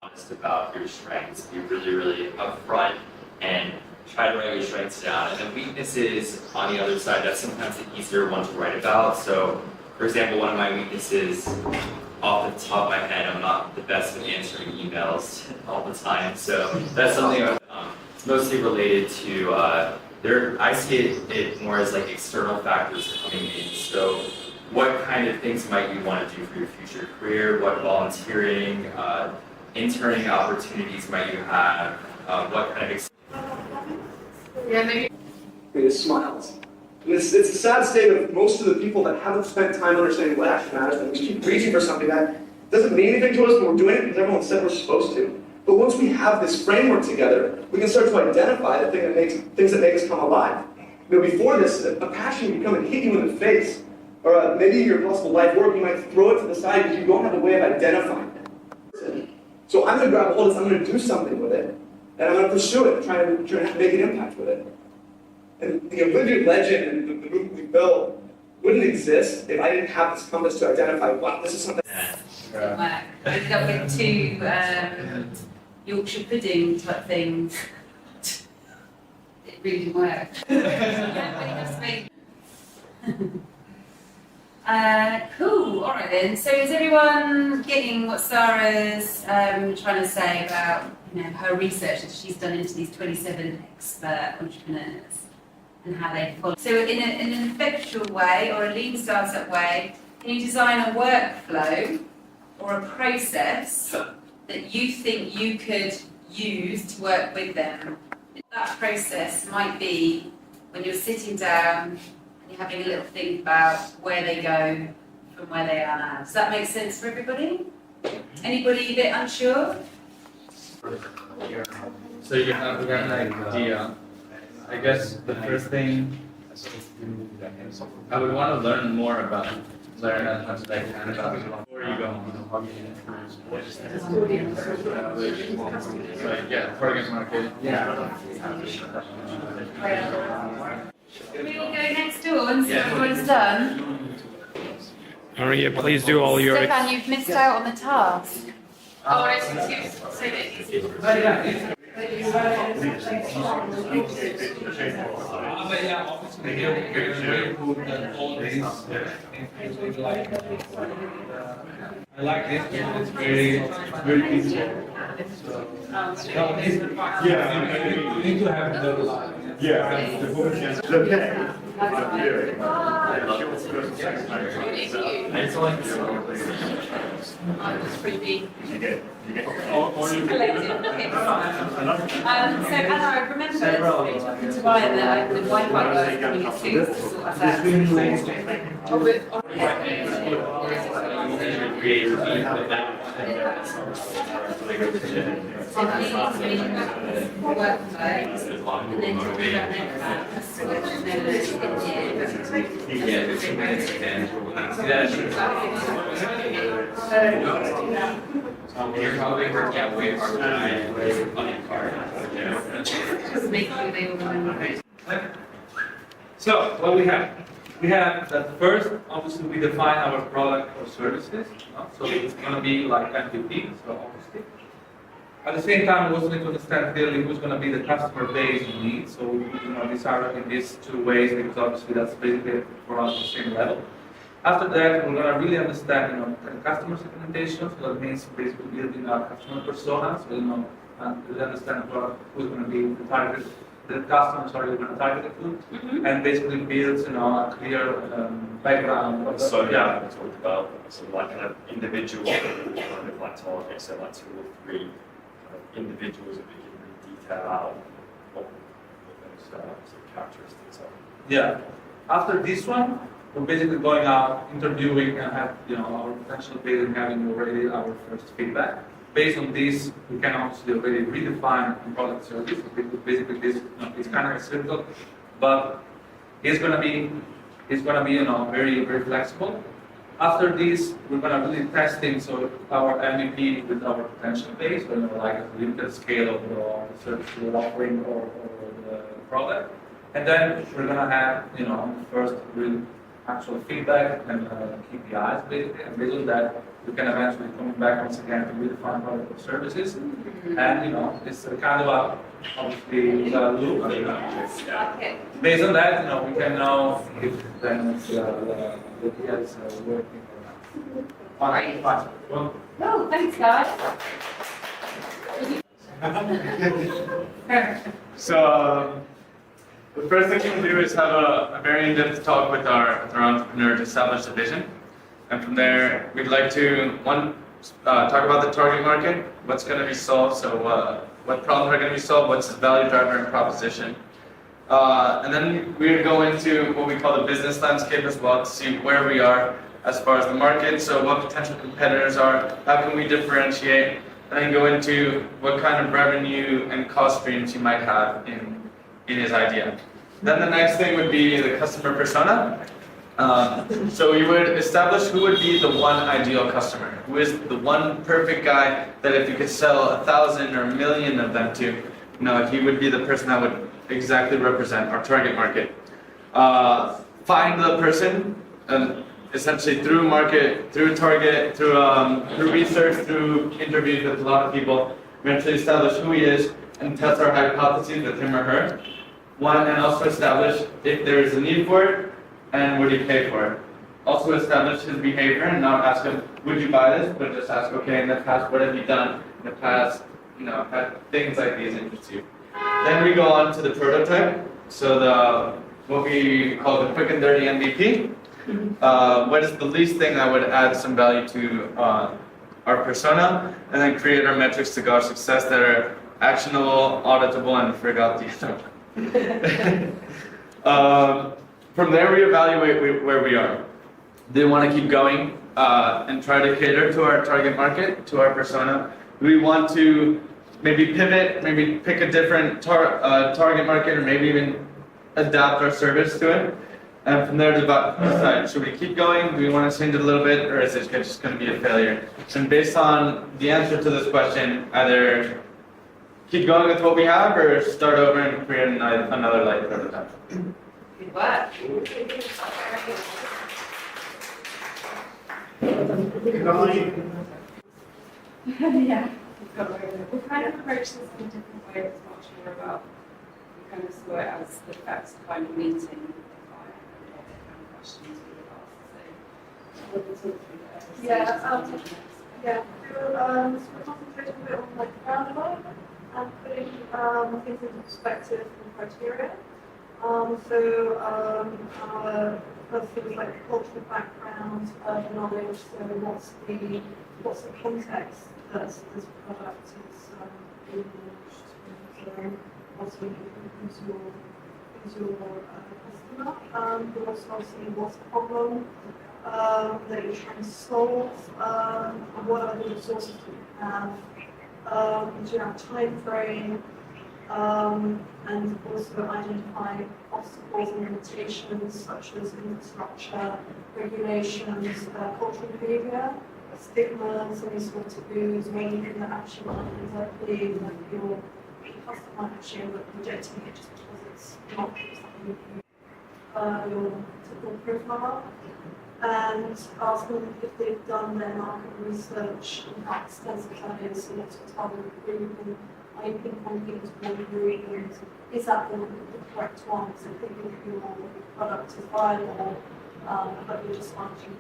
Honest about your strengths, be really upfront and try to write your strengths down. And then weaknesses on the other side, that's sometimes the easier one to write about. So, for example, one of my weaknesses, off the top of my head, I'm not the best at answering emails all the time. So that's something mostly related to, I see it more as like external factors coming in. So what kind of things might you want to do for your future career? What volunteering, interning opportunities might you have? What kind of Yeah, maybe. It smiles. And it's a sad state of most of the people that haven't spent time understanding what actually matters, and we keep preaching for something that doesn't mean anything to us, but we're doing it because everyone said we're supposed to. But once we have this framework together, we can start to identify the things that make us come alive. Before this, a passion would come and hit you in the face, or maybe your possible life work, you might throw it to the side because you don't have a way of identifying it. So I'm going to grab a hold of this, I'm going to do something with it, and I'm going to pursue it, try to make an impact with it. And the Olympic legend and the movement we built wouldn't exist if I didn't have this compass to identify, wow, this is something. I ended up with 2 Yorkshire pudding type things. It really didn't work. Cool, alright then. So is everyone getting what Sarah's trying to say about her research that she's done into these 27 expert entrepreneurs and how they follow? So in an effectual way or a lean startup way, can you design a workflow or a process that you think you could use to work with them? That process might be when you're sitting down and you're having a little think about where they go from where they are now. Does that make sense for everybody? Anybody a bit unsure? So you have an idea. I guess the first thing I would want to learn more about, learn as much as I can about before you go. So yeah, target market. Yeah. We will go next door and see what everyone's done. Maria, please do all your. Stefan, you've missed out on the task. Oh, I see. So that I like this because it's very peaceful. Yeah, you need to have the light. Yeah, the book is okay. I just like this. was pretty Collective. Okay, fine. So Anna, I remember talking to Ryan that the Wi-Fi guy is coming at 6 to sort us out. You're probably working out way harder than I am with a funny card. Just make sure they all remember. So, what we have? We have that first, obviously, we define our product or services. So it's going to be like MVP, so obviously. At the same time, we also need to understand clearly who's going to be the customer base we need. So, decide in these 2 ways because obviously that's basically for us the same level. After that, we're going to really understand, customer segmentation. So that means basically building our customer persona. So, really understand who's going to be the target. The customers are going to target it to, and basically builds, a clear background. So yeah, we talked about sort of like kind of individual kind of like targets, so like 2 or 3 kind of individuals that we can really detail out what those sort of characteristics are. Yeah. After this one, we're basically going out, interviewing, and have our potential base and having already our first feedback. Based on this, we can obviously already redefine the product service. Basically, this it's kind of a circle, but it's gonna be very very flexible. After this, we're gonna really testing so our MVP with our potential base, or like a limited scale of the service we're offering or the product. And then we're gonna have, first real actual feedback and KPIs basically, and based on that, we can eventually come back once again to redefine product or services. And it's a kind of a obviously loop. Based on that, we can know if then the idea is working or not. Fine. Well, No, thanks, guys. So the first thing we'll do is have a very in-depth talk with our entrepreneur to establish the vision. And from there, we'd like to, talk about the target market, what's going to be solved, so what problems are going to be solved, what's the value driver and proposition. And then we'll go into what we call the business landscape as well to see where we are as far as the market, so what potential competitors are, how can we differentiate, and then go into what kind of revenue and cost streams you might have in his idea. Then the next thing would be the customer persona. So we would establish who would be the one ideal customer, who is the one perfect guy that if you could sell 1,000 or 1,000,000 of them to, he would be the person that would exactly represent our target market. Find the person, and essentially through market, through target, through research, through interviews with a lot of people, eventually establish who he is and test our hypotheses with him or her. And also establish if there is a need for it and would he pay for it. Also establish his behavior and not ask him, would you buy this? But just ask, okay, in the past, what have you done? In the past, had things like these interest you. Then we go on to the prototype. So what we call the quick and dirty MVP. What is the least thing that would add some value to our persona? And then create our metrics to gauge success that are actionable, auditable, and forgot the other one. From there, we evaluate where we are. Do we want to keep going and try to cater to our target market, to our persona? Do we want to maybe pivot, maybe pick a different target market, or maybe even adapt our service to it? And from there, decide, should we keep going? Do we want to change it a little bit, or is it just going to be a failure? And based on the answer to this question, either keep going with what we have, or start over and create another light prototype. Good work. Yeah. We kind of approach this in a different way. It's much more about, we kind of saw it as the first kind of meeting with the client and what kind of questions we would ask. So, we'll talk through that. Yeah, so we're concentrating a bit on like roundabout and putting things into perspective and criteria. Our first thing is like cultural background, knowledge. So what's the context that this product is being launched? Also, who's your customer? But also seeing what's the problem that you're trying to solve. What are the resources that you have? Do you have a time frame? And also identify obstacles and limitations such as infrastructure, regulations, cultural behaviour, stigmas, any sort of taboos, or anything that actually might end up being that your customer actually end up rejecting it just because it's not something your typical profile. And ask them if they've done their market research and how extensive that is, so what's the target group, are you pinpointing to one group, and is that the correct one? So thinking if your product is viable, but you're just launching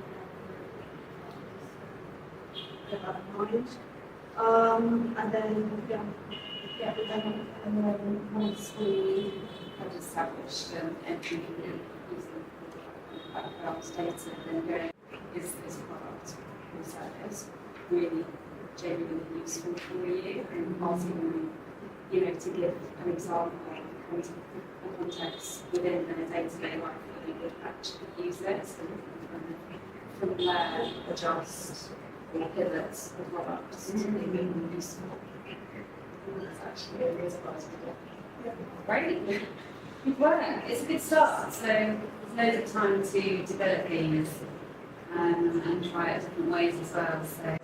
get that in mind. And then once we I've established entry using background data and then going, is this product or service really genuinely useful for you, and asking them, to give an example of the context within their day-to-day life that they would actually use this, and from there adjust or pivot the products to be really useful. That's actually a really surprising. Great. Good work. It's a good start. So there's loads of time to develop these. and try it different ways as well. So.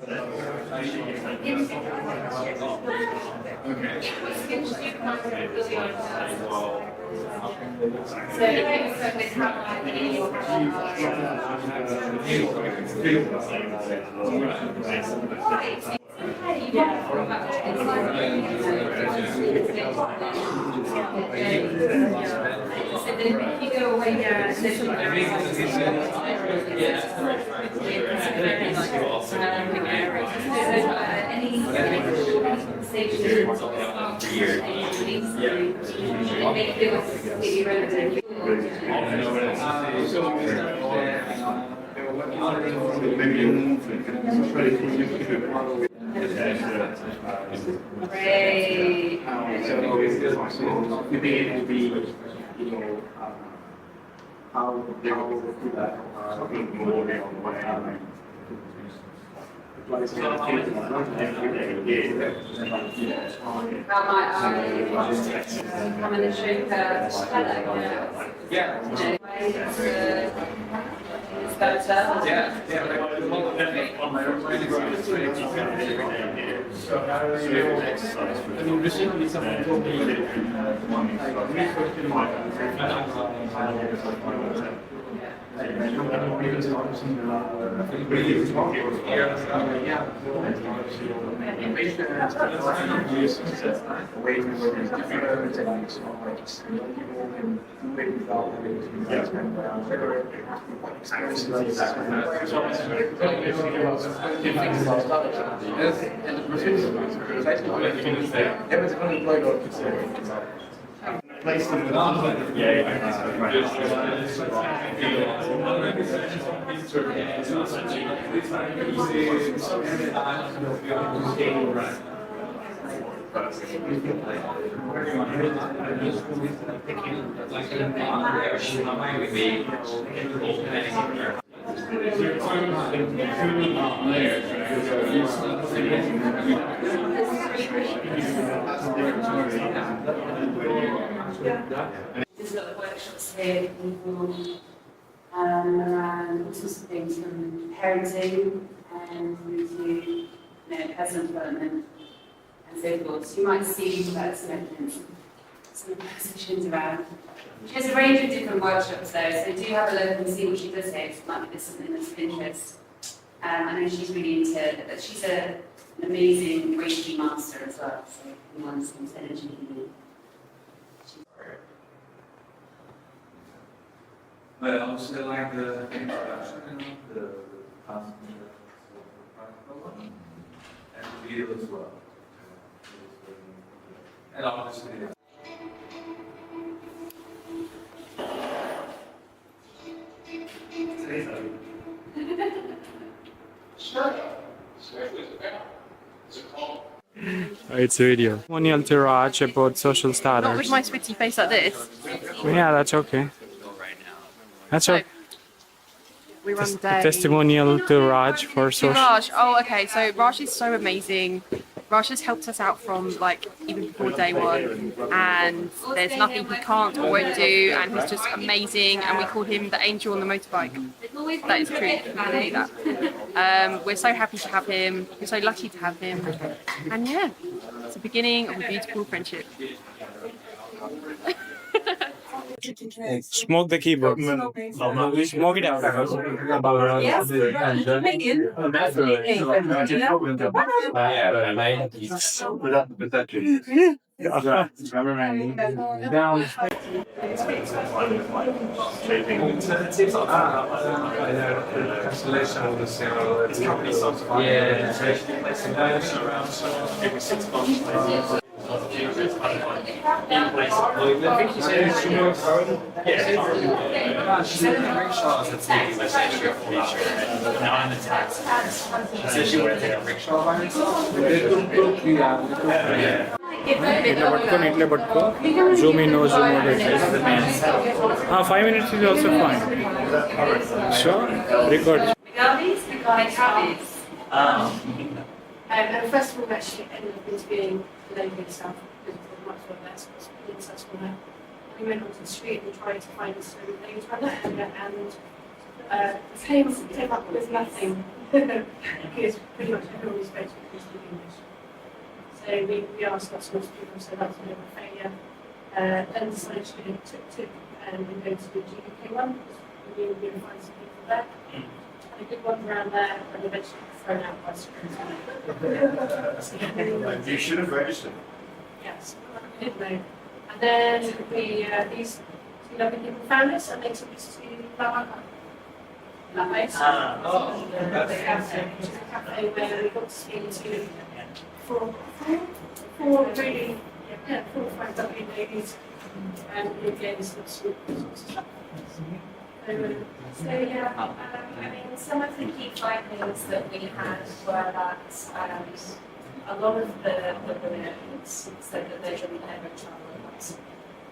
Great. So maybe it will be, you know, how Come in and show Place them There's a lot of workshops here around all sorts of things from parenting and to personal development and so forth. So you might see that some evidence, some sessions around. She has a range of different workshops though, so do have a look and see what she does here, because it might be something that's of interest. I know she's really into it, but she's an amazing Reiki master as well, so if you want some energy healing. But also like the introduction, the concept and the video as well. And obviously. It's a video. Testimonial to Raj about social starters. Not with my switchy face like this. Yeah, that's okay. That's okay. We run day. Testimonial to Raj for To social. Raj. Oh, okay. So Raj is so amazing. Raj has helped us out from like even before day one, and there's nothing he can't or won't do, and he's just amazing. And we call him the angel on the motorbike. That is true. I believe that. We're so happy to have him. We're so lucky to have him. And yeah, it's the beginning of a beautiful friendship. Smoke the keyboard. Smoke it out. Yes. She said in the rickshaws that's making much extra feature, not in the taxi. She said she wanted to take a rickshaw by herself. ఇట్లా పట్టుకో Zoom in Zoom out 5 minutes is also fine. Sure. Record. And first of all, actually ended up interviewing the lady herself because it was much more less successful. We went onto the street and tried to find some things around there, and Came up with nothing because pretty much everyone spoke English. So we asked lots of people, so that's a bit of a failure. Then decided to do tuk-tuk and we go to the GUK one. We will find some people there. Had a good one around there and eventually thrown out by security. You should have registered. Yes, I did know. And then these two lovely people found us and they took us to that place. The cafe where we got to speak to four or five lovely ladies and we gave us some sorts of stuff. So yeah, I mean, some of the key findings that we had were that a lot of the women said that they didn't ever travel alone.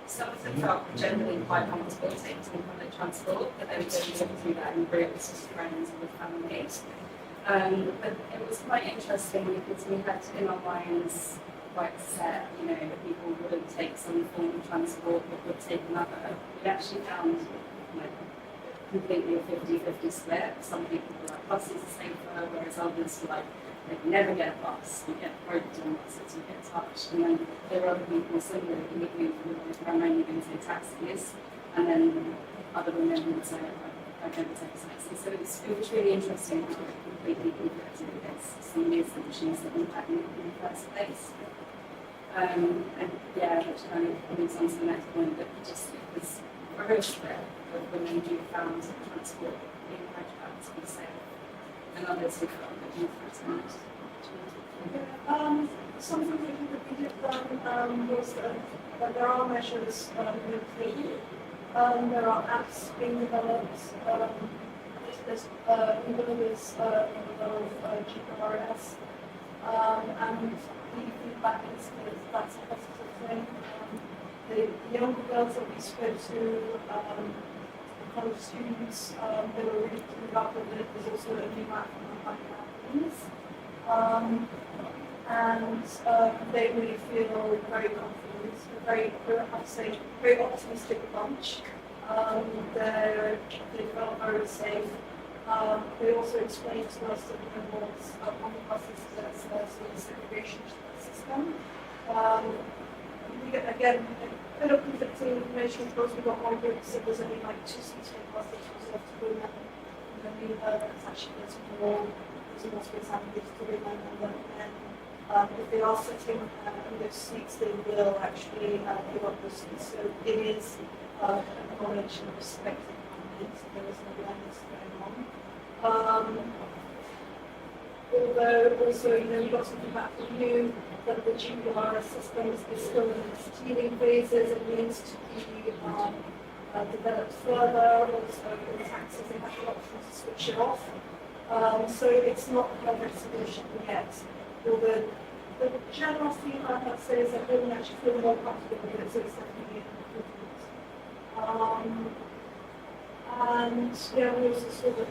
Some of them felt generally quite comfortable taking public transport, but they were going to do that in groups with friends and with families. But it was quite interesting because we had in our minds quite set, you know, that people wouldn't take some form of transport but would take another. We actually found like completely a 50-50 split. Some people were like, buses are safer, whereas others were like, they never get a bus, you get roped on buses, you get touched. And then there were other people similarly who were like, I'm only going to take taxis, and then other women would say, I don't take a taxi. So it was really interesting how it completely conflicted against some of the assumptions that we had in the first place. And yeah, which kind of leads on to the next point, that just it was very split of women who found transport being Hyderabad to be safe, and others who felt that more threatened. Something that we did was that there are measures being taken. There are apps being developed. There's a lot of GPRS, and the feedback is that that's a positive thing. The younger girls that we spoke to, college students, they were really keen up with it. There's also a new app from and they really feel very confident, very optimistic bunch. They felt very safe. They also explained to us that there was on the buses there's a sort of segregation system. We get, again, a bit of conflicting information. Of course, we got one group that said there's only like 2 seats per bus that reserved to women, and then we heard that it's actually there's more space allocated to women and men. If they are sitting in those seats, they will actually give up those seats. So it is acknowledged and respected. So there is an awareness going on. Although also, you know, we got something back from you that the GPRS system is still in its teething phases. It needs to be developed further. Also, in taxis, they have the option to switch it off. So it's not a perfect solution yet. Although the general feedback I'd say is that women actually feel more comfortable with it, so it's definitely an improvement. And yeah, we also saw that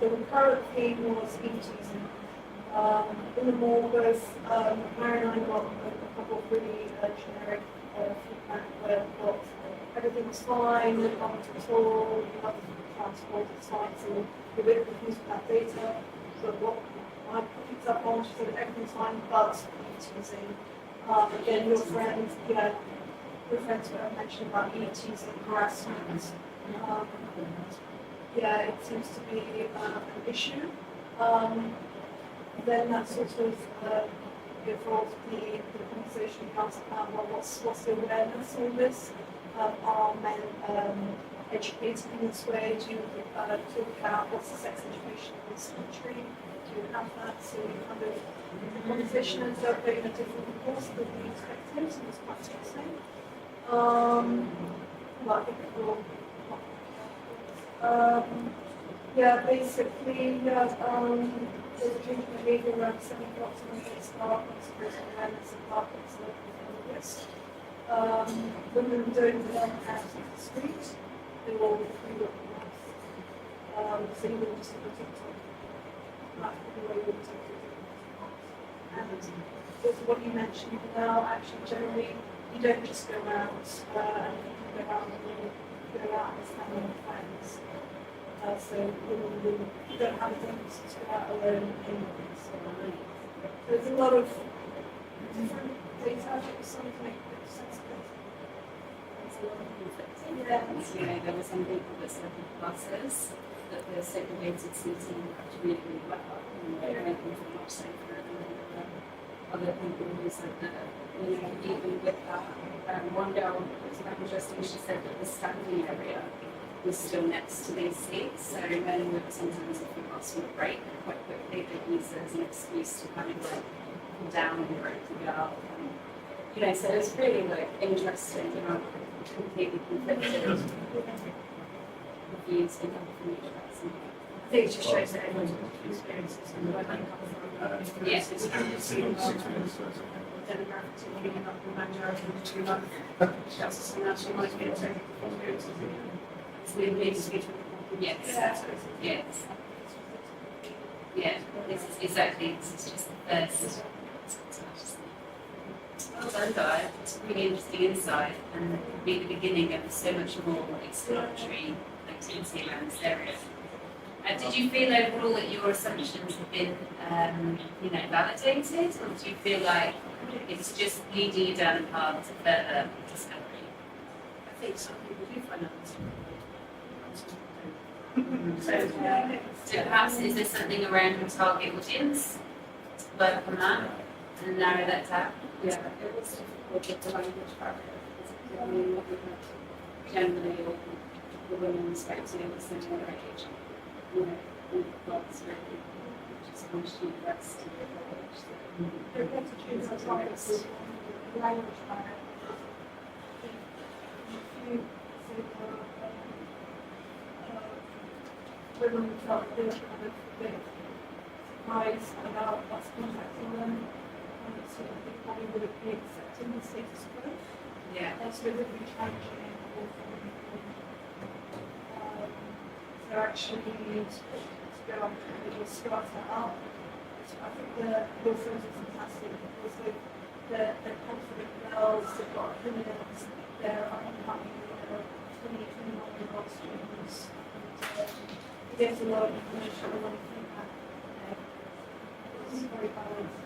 the recurrent theme was e-teasing. In the mall, both Mary and I got a couple of really generic feedback where we got everything was fine, no problems at all, we love transport, it's fine, so we're a bit confused with that data. So what I picked up on, she said everything's fine, but e-teasing. Again, your friends were mentioning about e-teasing, harassment. Yeah, it seems to be an issue. Then that sort of evolved the conversation about well, what's the awareness on this? Are men educated in this way? Do you talk about what's the sex education in this country? Do you have that? So kind of the conversation ends up being a different course than we expected, and it's quite interesting. Well, I think it will. Yeah, basically, there's a change in behavior around 7 o'clock when they start, expressing awareness of markets and this. Women don't run out of the street, they will be free of the house. So you will just have a TikTok. That's the way you take it. And with what you mentioned now, actually, generally, you don't just go out and go out and stand on friends. So you don't have a tendency to go out alone anyways. So there's a lot of different data that some to make sense of it. There's a lot of conflicting things. You know, there were some people that said in classes that the segregated seating worked really, really well, and they were making it much safer than there were other people who said that, you know, even with that, one girl, it was quite interesting, she said that the standing area was still next to these seats, so men would sometimes, if the bus would break quite quickly, they'd use it as an excuse to kind of like come down and break the girl. And, you know, so it's really like interesting how completely conflicted views can come from each person. I think it just shows that everyone's got different experiences and where they come from. Yes. Demographics of being up in Manchester and to like that's something else you might be able to it's really big speech. Yes. Yes. Yeah, this is exactly, this is just the first. Well done, guys. It's a really interesting insight and will be the beginning of so much more exploratory activity around this area. Did you feel overall that your assumptions have been, you know, validated, or do you feel like it's just leading you down a path to further discovery? I think some people do find that. So perhaps is there something around your target audience? Work on that and narrow that down? Yeah, it was difficult with the language barrier. I mean, generally, the women expecting a similar age. You know, we've got really just finished university college. They're going to choose a topic language barrier. If you women felt they were kind of a bit surprised about us contacting them, so they probably wouldn't be accepting the status quo. Yeah. That's really been challenging. So actually to go on to start that up. So I think the law firms are fantastic because they're confident girls, they've got opinions, they're unhappy, they're 21-year-old students. It gives a lot of information, a lot of feedback. It's very balanced.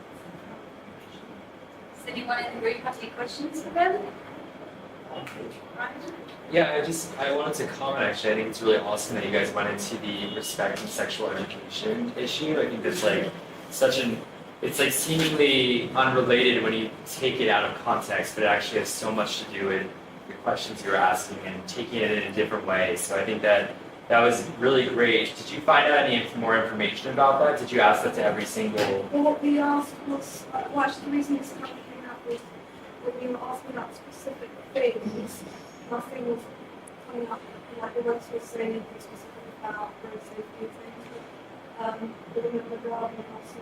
Does anyone in the group have any questions for them? Yeah, I wanted to comment actually. I think it's really awesome that you guys went into the respect and sexual education issue. I think that's like it's like seemingly unrelated when you take it out of context, but it actually has so much to do with the questions you were asking and taking it in a different way. So I think that was really great. Did you find out any more information about that? Did you ask that to every single? Well, what we asked was, well, actually the reason this kind of came up was when we were asking about specific things, nothing was coming up, like the ones were saying anything specific about road safety and things, but within the garden and also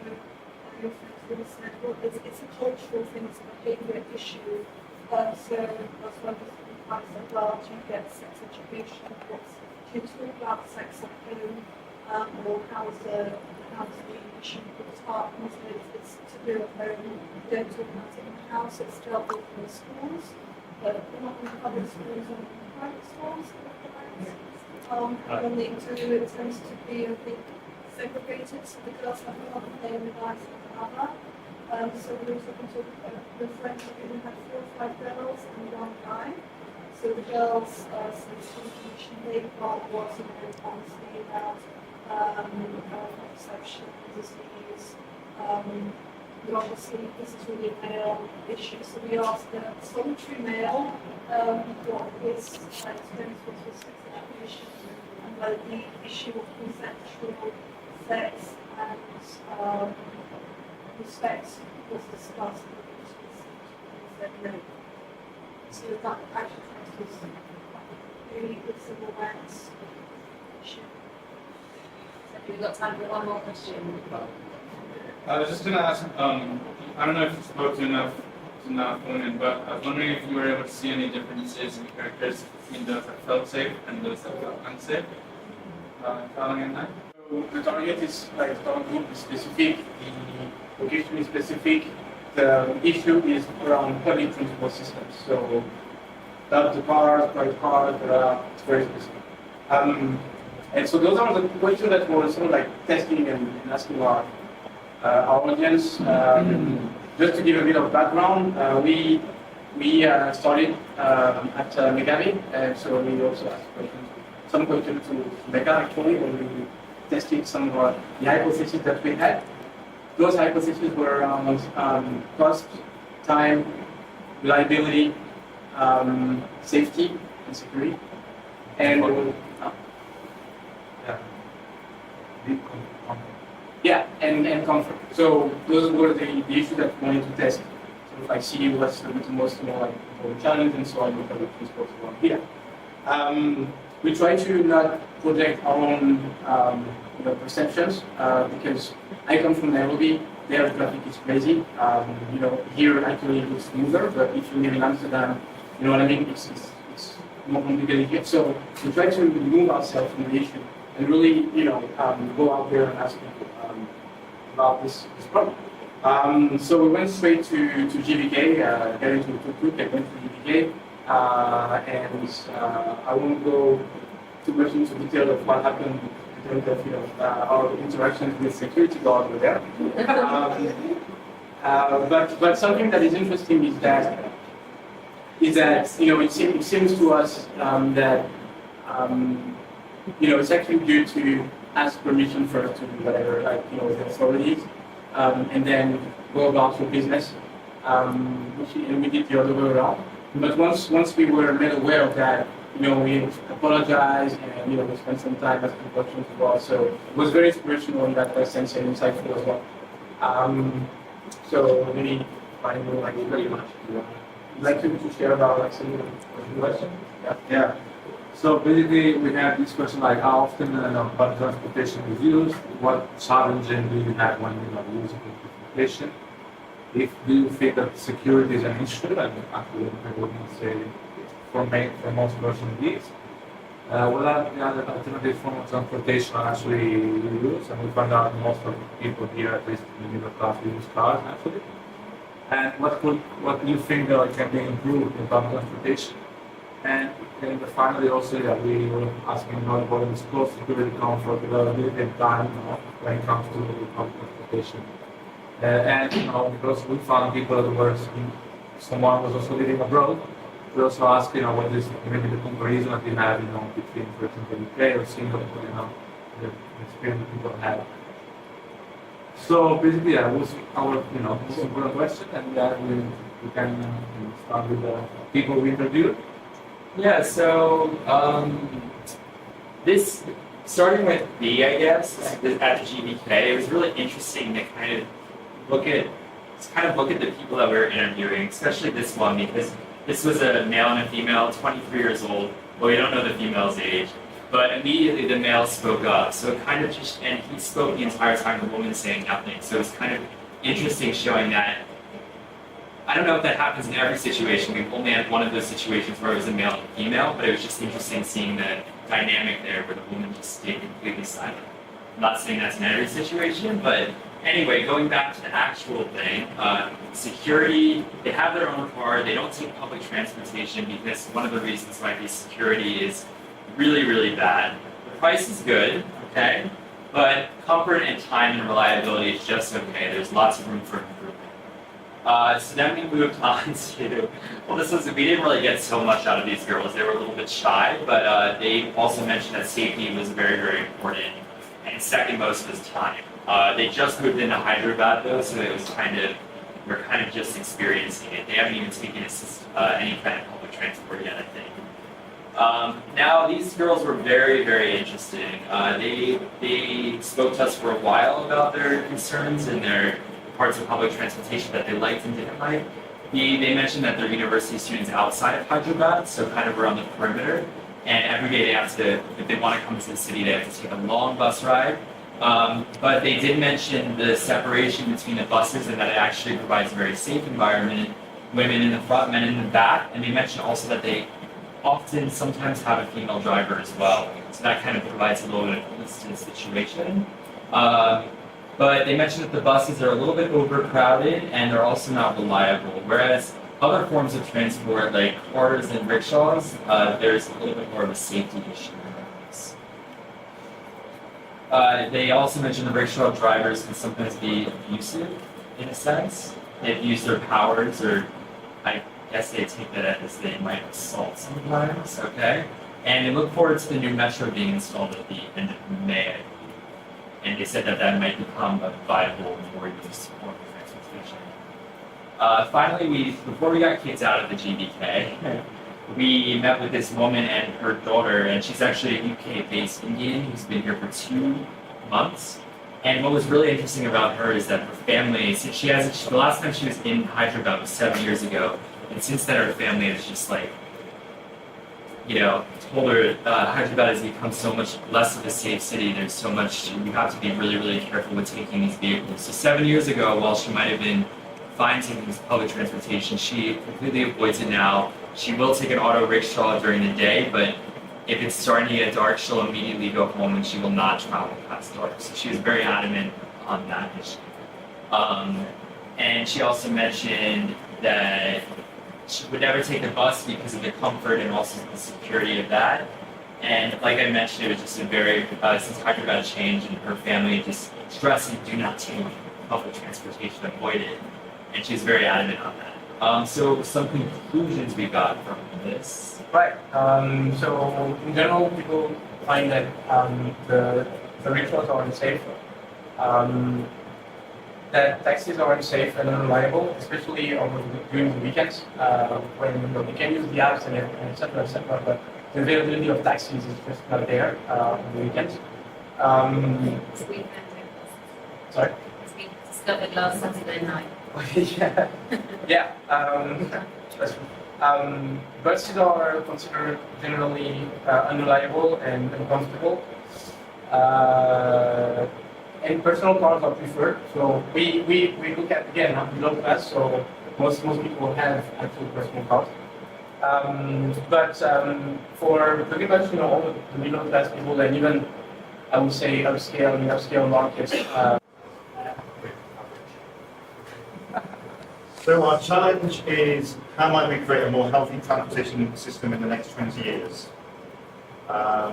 really said, well, it's a cultural thing, it's a behaviour issue, so that's why I said, well, do you get sex education, do you talk about sex at home, or how's the issue brought up, and so it's to do at home, you don't talk about it in the house, it's dealt with in the schools, but not in public schools and private schools. And the interior it tends to be, I think, segregated, so the girls have another day and the guys have another. So we were talking to the friends who had 4 or 5 girls and 1 guy. So the girls, so the information they got was honestly about contraception, disease. But obviously, this is really a male issue, so we asked the solitary male what his experience was with sex education and whether the issue of consensual sex and respect was discussed. He said no. So that actually was really good civil rights issue. So we've got time for one more question. I was just going to ask, I don't know if you spoke to enough women, but I was wondering if you were able to see any differences in characters between those that felt safe and those that felt unsafe traveling at night. So the target is like group is specific, the location is specific, the issue is around public transport systems. So that's the cars, private cars, it's very specific. And so those are the questions that we're sort of like testing and asking our audience. Just to give a bit of background, we started at Megami, and so we also asked some questions to Mega actually when we tested some of the hypotheses that we had. Those hypotheses were around cost, time, reliability, safety, and security. And and comfort. So those were the issues that we wanted to test. Sort of like see what's the most like challenge and so on with the transport one here. We try to not project our own perceptions because I come from Nairobi. There traffic is crazy. Here actually it looks smoother, but if you live in Amsterdam, you know what I mean? It's more complicated here. So we try to remove ourselves from the issue and really, go out there and ask people about this problem. So we went straight to GBK, got into tuk-tuk, I went to GBK, and I won't go too much into detail of what happened in terms of our interactions with security guards over there. But something that is interesting is that it seems to us that it's actually good to ask permission first to whatever, the authorities, and then go about your business. And we did the other way around. But once we were made aware of that, we apologized and we spent some time asking questions as well. So it was very inspirational in that sense and insightful as well. So maybe finally, very much. You'd like to share about some of the questions? Yeah. So basically, we have this question like how often public transportation is used, what challenges do you have when you are using public transportation? If do you think that security is an issue, and actually I wouldn't say for most person it is. What are the other alternative forms of transportation are actually used, and we find out most of the people here, at least in the middle class, use cars actually. And what do you think can be improved in public transportation? And finally, also, we were asking how important is close security, comfort, availability, and time when it comes to public transportation. And because we found people that were, someone was also living abroad, we also asked, what is maybe the comparison that you have, between, for example, UK or Singapore, the experience that people have. So basically, that was our, most important question, and we can start with the people we interviewed. Yeah, so this, starting with B, I guess, at the GBK, it was really interesting to kind of look at the people that we were interviewing, especially this one, because this was a male and a female, 23 years old. Well, we don't know the female's age, but immediately the male spoke up. So it kind of and he spoke the entire time, the woman saying nothing. So it's kind of interesting showing that. I don't know if that happens in every situation. We've only had one of those situations where it was a male and a female, but it was just interesting seeing the dynamic there where the woman just stayed completely silent. I'm not saying that's in every situation, but anyway, going back to the actual thing, security, they have their own car, they don't take public transportation because one of the reasons why the security is really, really bad. The price is good, okay, but comfort and time and reliability is just okay. There's lots of room for improvement. So then we moved on to, we didn't really get so much out of these girls. They were a little bit shy, but they also mentioned that safety was very, very important. And second most was time. They just moved into Hyderabad though, so it was we're kind of just experiencing it. They haven't even taken any kind of public transport yet, I think. Now these girls were very, very interesting. They spoke to us for a while about their concerns and their parts of public transportation that they liked and didn't like. They mentioned that they're university students outside of Hyderabad, so kind of around the perimeter. And every day they have to, if they want to come to the city, they have to take a long bus ride. But they did mention the separation between the buses and that it actually provides a very safe environment, women in the front, men in the back. And they mentioned also that they often sometimes have a female driver as well. So that kind of provides a little bit of coolness to the situation. But they mentioned that the buses are a little bit overcrowded and they're also not reliable. Whereas other forms of transport like cars and rickshaws, there's a little bit more of a safety issue. They also mentioned the rickshaw drivers can sometimes be abusive in a sense. They abuse their powers, or I guess they take that as they might assault sometimes. Okay. And they look forward to the new metro being installed at the end of May, I believe. And they said that that might become a viable more use form of transportation. Finally, before we got kicked out of the GBK, we met with this woman and her daughter, and she's actually a UK-based Indian who's been here for 2 months. And what was really interesting about her is that her family, since the last time she was in Hyderabad was 7 years ago, and since then her family is just like, told her Hyderabad has become so much less of a safe city. There's so much, you have to be really, really careful with taking these vehicles. So 7 years ago, while she might have been fine taking this public transportation, she completely avoids it now. She will take an auto rickshaw during the day, but if it's starting to get dark, she'll immediately go home and she will not travel past dark. So she was very adamant on that issue. And she also mentioned that she would never take the bus because of the comfort and also the security of that. And like I mentioned, it was just a very, since Hyderabad changed and her family just stressed, do not take public transportation, avoid it. And she's very adamant on that. So some conclusions we got from this. Right. So in general, people find that the rickshaws are unsafe. That taxis are unsafe and unreliable, especially during the weekends when you can use the apps and etc. But the availability of taxis is just not there on the weekends. Sorry. We discovered last Saturday night. Yeah. Buses are considered generally unreliable and uncomfortable. And personal cars are preferred. So we look at, again, middle class, so most people have actual personal cars. But for pretty much all the middle class people and even I would say upscale markets. So our challenge is how might we create a more healthy transportation system in the next 20 years? I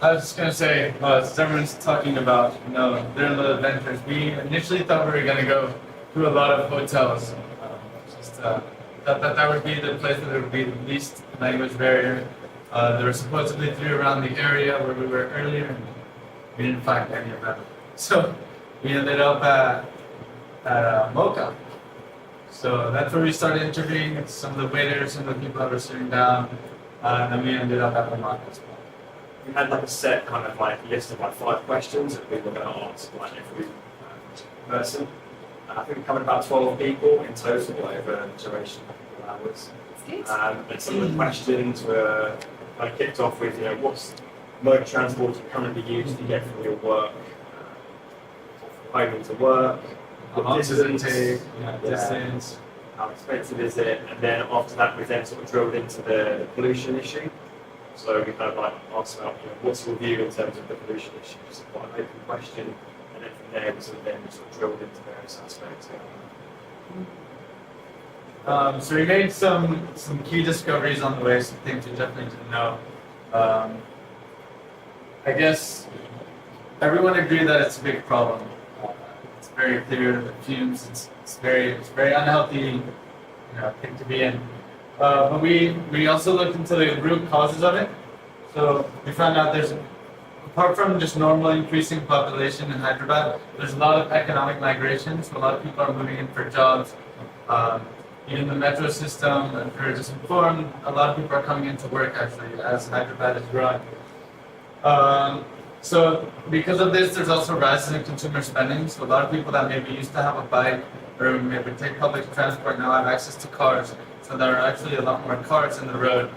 was just gonna say, since everyone's talking about, their little adventures, we initially thought we were gonna go to a lot of hotels. That would be the place where there would be the least language barrier. There were supposedly 3 around the area where we were earlier, and we didn't find any of them. So we ended up at Mocha. So that's where we started interviewing some of the waiters, some of the people that were sitting down, and then we ended up at the market. We had like a set kind of like list of like 5 questions that we were going to ask like every person. I think we covered about 12 people in total over a duration of 4 hours. And some of the questions were kind of kicked off with, what's mode of transport you currently use to get from your work, home into work, what distance, distance, how expensive is it, and then after that we then sort of drilled into the pollution issue. So we kind of like asked about, what's your view in terms of the pollution issue? Just quite an open question, and then from there we sort of drilled into various aspects. So we made some key discoveries on the way, some things we definitely didn't know. I guess everyone agreed that it's a big problem. It's very clear the fumes. It's very unhealthy, thing to be in. But we also looked into the root causes of it. So we found out apart from just normal increasing population in Hyderabad, there's a lot of economic migration. So a lot of people are moving in for jobs. Even the metro system, if you're just informed, a lot of people are coming into work actually as Hyderabad is growing. So because of this, there's also rises in consumer spending. So a lot of people that maybe used to have a bike or maybe take public transport now have access to cars. So there are actually a lot more cars in the road.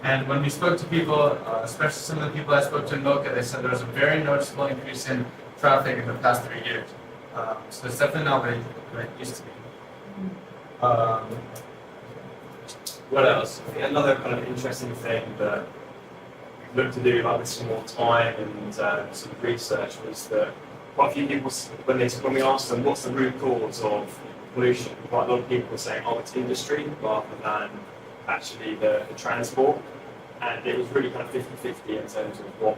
And when we spoke to people, especially some of the people I spoke to in Mocha, they said there was a very noticeable increase in traffic in the past 3 years. So it's definitely not what it used to be. What else? I think another kind of interesting thing that we looked to do like with some more time and some research was that quite a few people, when we asked them what's the root cause of pollution, quite a lot of people were saying, it's industry rather than actually the transport. And it was really kind of 50-50 in terms of what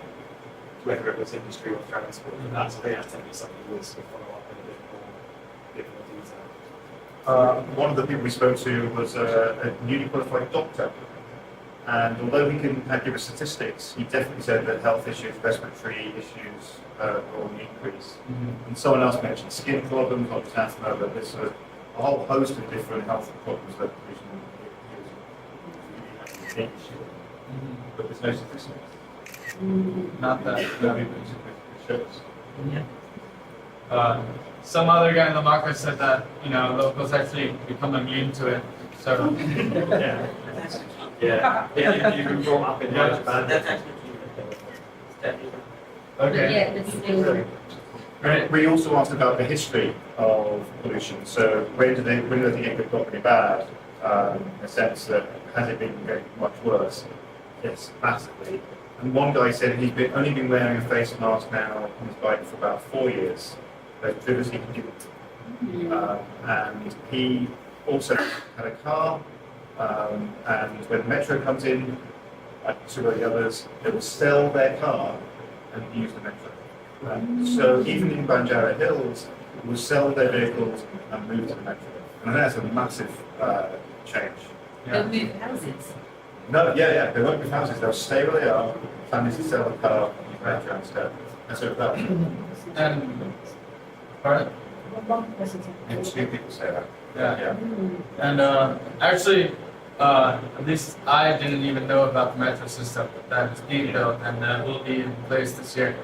whether it was industry or transport. But that's definitely something we'll sort of follow up in a bit more detail. One of the people we spoke to was a newly qualified doctor. And although he couldn't give us statistics, he definitely said that health issues, respiratory issues were on the increase. And someone else mentioned skin problems, not just asthma, but there's a whole host of different health problems that pollution is an issue. But there's no statistics. Not that. No, it shows. Some other guy in the market said that locals actually become immune to it. So yeah, you've been brought up in Hyderabad. That's actually okay. Right. We also asked about the history of pollution. So when do they think it got really bad? In the sense that has it been getting much worse? Yes, massively. And one guy said he's only been wearing a face mask now on his bike for about 4 years. But previously he didn't. And he also had a car. And when the metro comes in, like two of the others, they will sell their car and use the metro. So even in Banjara Hills, will sell their vehicles and move to the metro. And that's a massive change. They'll move houses. No, yeah, they won't move houses. They'll stay where they are. Families will sell the car, use metro instead. And so that. And pardon? And two people say that. Yeah. And actually, at least I didn't even know about the metro system that is being built and will be in place this year.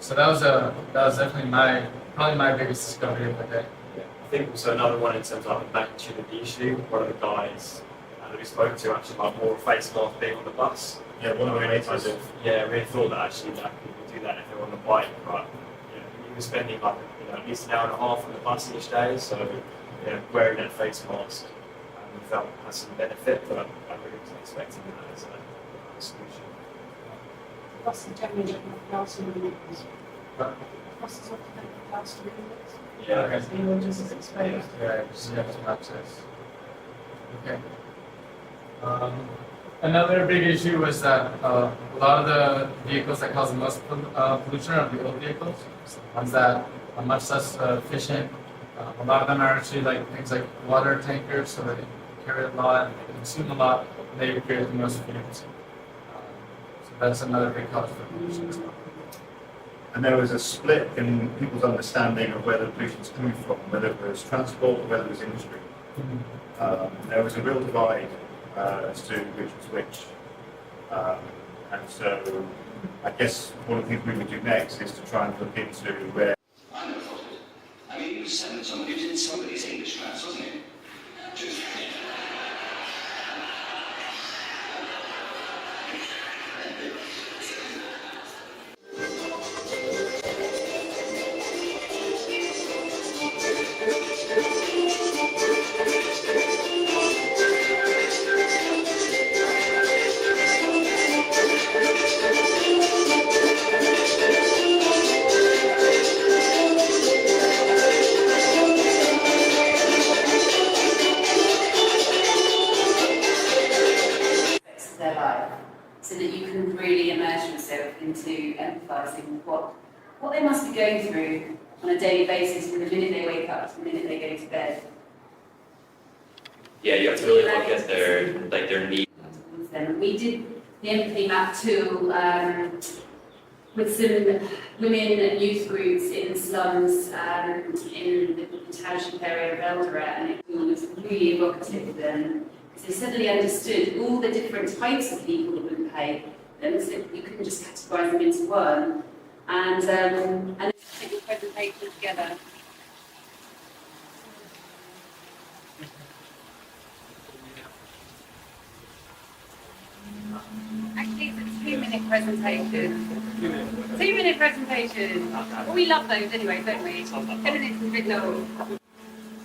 So that was definitely probably my biggest discovery of the day. I think also another one in terms of the magnitude of the issue. One of the guys that we spoke to actually about more face mask being on the bus. Yeah, one of the really waiters. really thought that actually that people do that if they're on the bike, but you were spending like at least an hour and a half on the bus each day, so wearing that face mask we felt has some benefit, but I really wasn't expecting that as a solution. Buses generally don't have glass in the windows. Buses often don't have glass in the windows. Yeah, okay. So you're just exposed. Yeah, just have some access. Okay. Another big issue was that a lot of the vehicles that cause the most pollution are the old vehicles, ones that are much less efficient. A lot of them are actually like things like water tankers, so they carry a lot, they consume a lot, and they create the most fumes. So that's another big cause for pollution as well. And there was a split in people's understanding of where the pollution is coming from, whether it was transport or whether it was industry. There was a real divide as to which was which. And so I guess one of the things we would do next is to try and look into where. I never thought of it. I mean, it was somebody in somebody's English class, wasn't it? Just, their life, so that you can really immerse yourself into empathising what they must be going through on a daily basis from the minute they wake up to the minute they go to bed. Yeah, you have to really look at their needs. Them. We did the empathy map tool with some women and youth groups in the slums in the township area of Eldoret, and it was really evocative of them. Because they suddenly understood all the different types of people that wouldn't pay them, so you couldn't just categorise them into one. And take the presentation together. Actually, it's a 2-minute presentation. 2-minute presentation. Well, we love those anyway, don't we? 10 minutes is a bit long.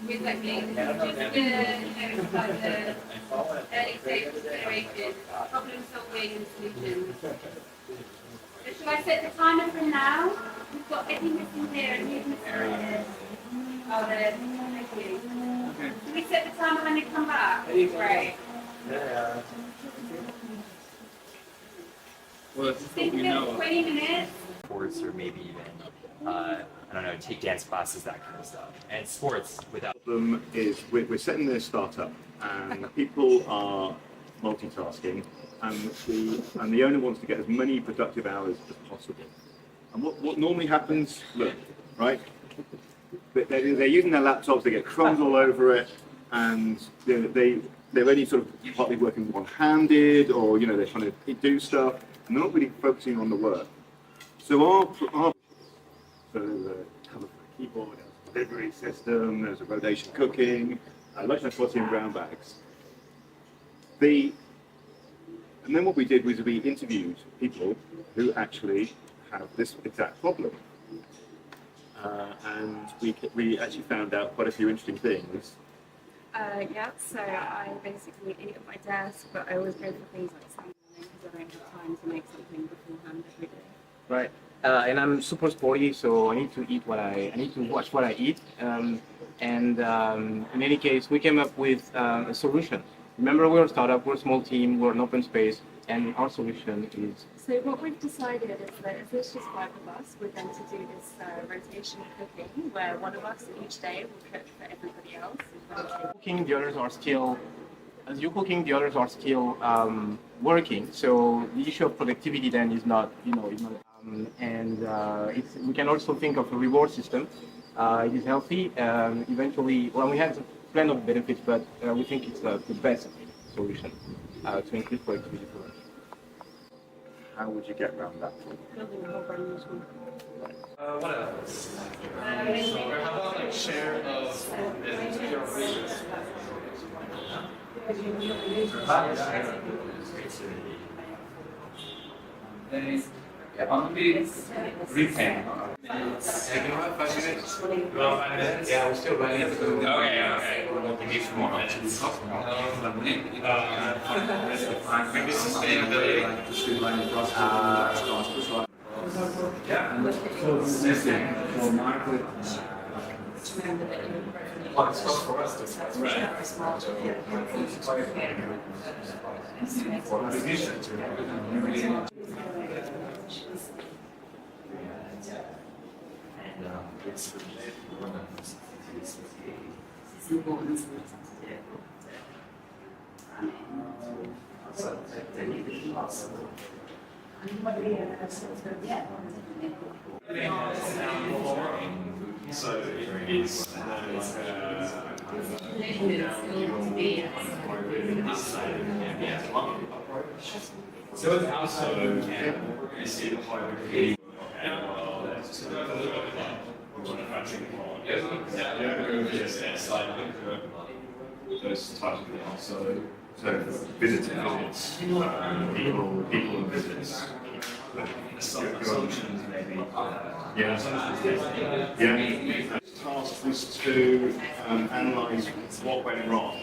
Exactly. This is just like the early stage of generation, problem solving and solutions. So shall I set the timer from now? We've got Eddie missing here and you missing here. Oh, there. Thank you. Can we set the timer when they come back? Great. Well, Think about 20 minutes. Sports or maybe even, I don't know, take dance classes, that kind of stuff. And sports without. The problem is we're setting this startup and people are multitasking and the owner wants to get as many productive hours as possible. And what normally happens, look, right? They're using their laptops, they get crumbs all over it, and they're only sort of partly working one-handed, or they're trying to do stuff, and they're not really focusing on the work. So so there's a cover for a keyboard, there's a delivery system, there's a rotation cooking, lunchtime potty and brown bags. And then what we did was we interviewed people who actually have this exact problem. And we actually found out quite a few interesting things. Yeah, so I basically eat at my desk, but I always go for things like Sunday because I don't have time to make something beforehand every day. Right. And I'm super sporty, so I need to eat I need to watch what I eat. In any case, we came up with a solution. Remember, we're a startup, we're a small team, we're an open space, and our solution is. So what we've decided is that if there's just 5 of us, we're going to do this rotation cooking, where one of us each day will cook for everybody else. Cooking, the others are still, as you're cooking, the others are still working. So the issue of productivity then is not, we can also think of a reward system. It is healthy. Eventually, well, we have plenty of benefits, but we think it's the best solution to increase productivity for us. How would you get around that? What else? How about like share of business? I'm gonna be repaying. Can you have 5 minutes? Well, 5 minutes? Yeah, we're still running. Okay. We'll give some more minutes. Maybe sustainability. What's for us to So it's so it's also you see the hybrid those types of things. So visiting visits, people and visits. Assumptions maybe. Yeah. The task was to analyse what went wrong.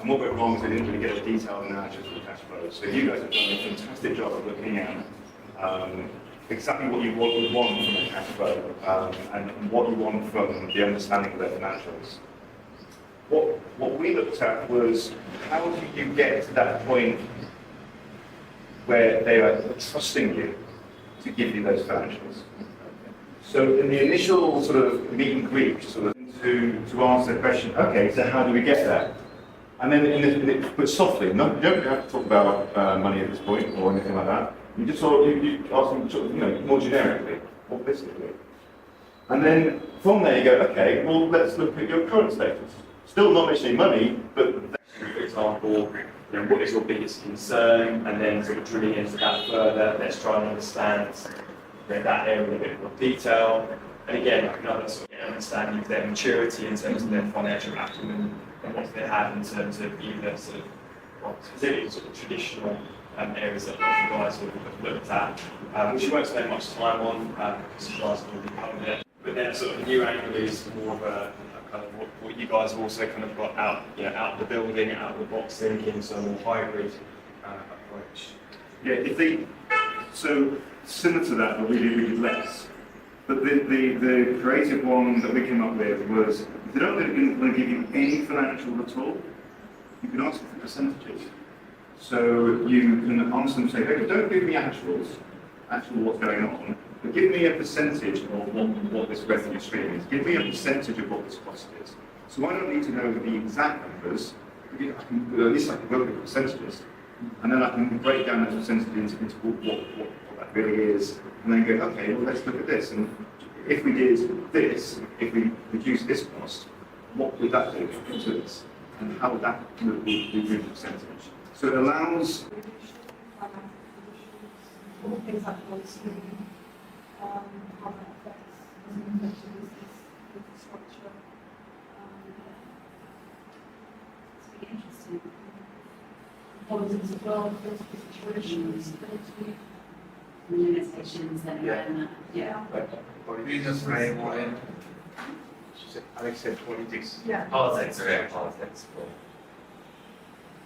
And what went wrong is they didn't really get a detailed analysis of the cash flow. So you guys have done a fantastic job of looking at exactly what you would want from the cash flow and what you want from the understanding of their financials. What we looked at was how do you get to that point where they are trusting you to give you those financials. So in the initial sort of meet and greet, sort of to answer the question, okay, so how do we get there? And then but softly, you don't have to talk about money at this point or anything like that. You just you ask them sort of, more generically, more holistically. And then from there you go, okay, well let's look at your current status. Still not mentioning money, but for example, what is your biggest concern, and then sort of drilling into that further. Let's try and understand that area in a bit more detail. And again, another sort of understanding of their maturity in terms of their financial acumen and what they have in terms of either sort of specifically sort of traditional areas that you guys have looked at, which you won't spend much time on because you guys have already covered it. But then sort of a new angle is more of a kind of what you guys have also kind of got out, out of the building, out of the box thinking, so a more hybrid approach. Yeah, so similar to that, but we did less. But the creative one that we came up with was, if they don't want to give you any financial at all, you can ask for percentages. So you can ask them, say, hey, don't give me actual what's going on, but give me a percentage of what this revenue stream is. Give me a percentage of what this cost is. So I don't need to know the exact numbers, at least I can work with percentages. And then I can break down those percentages into what that really is, and then go, okay, well, let's look at this. And if we did this, if we reduced this cost, what would that do to this? And how would that reduce the percentage? So it allows things like policy, how that affects infrastructure. It's really interesting. Politics as well, political situations, stability. Limitations and Yeah. Business framework. Alex said politics. Yeah. Politics, yeah, politics. Cool.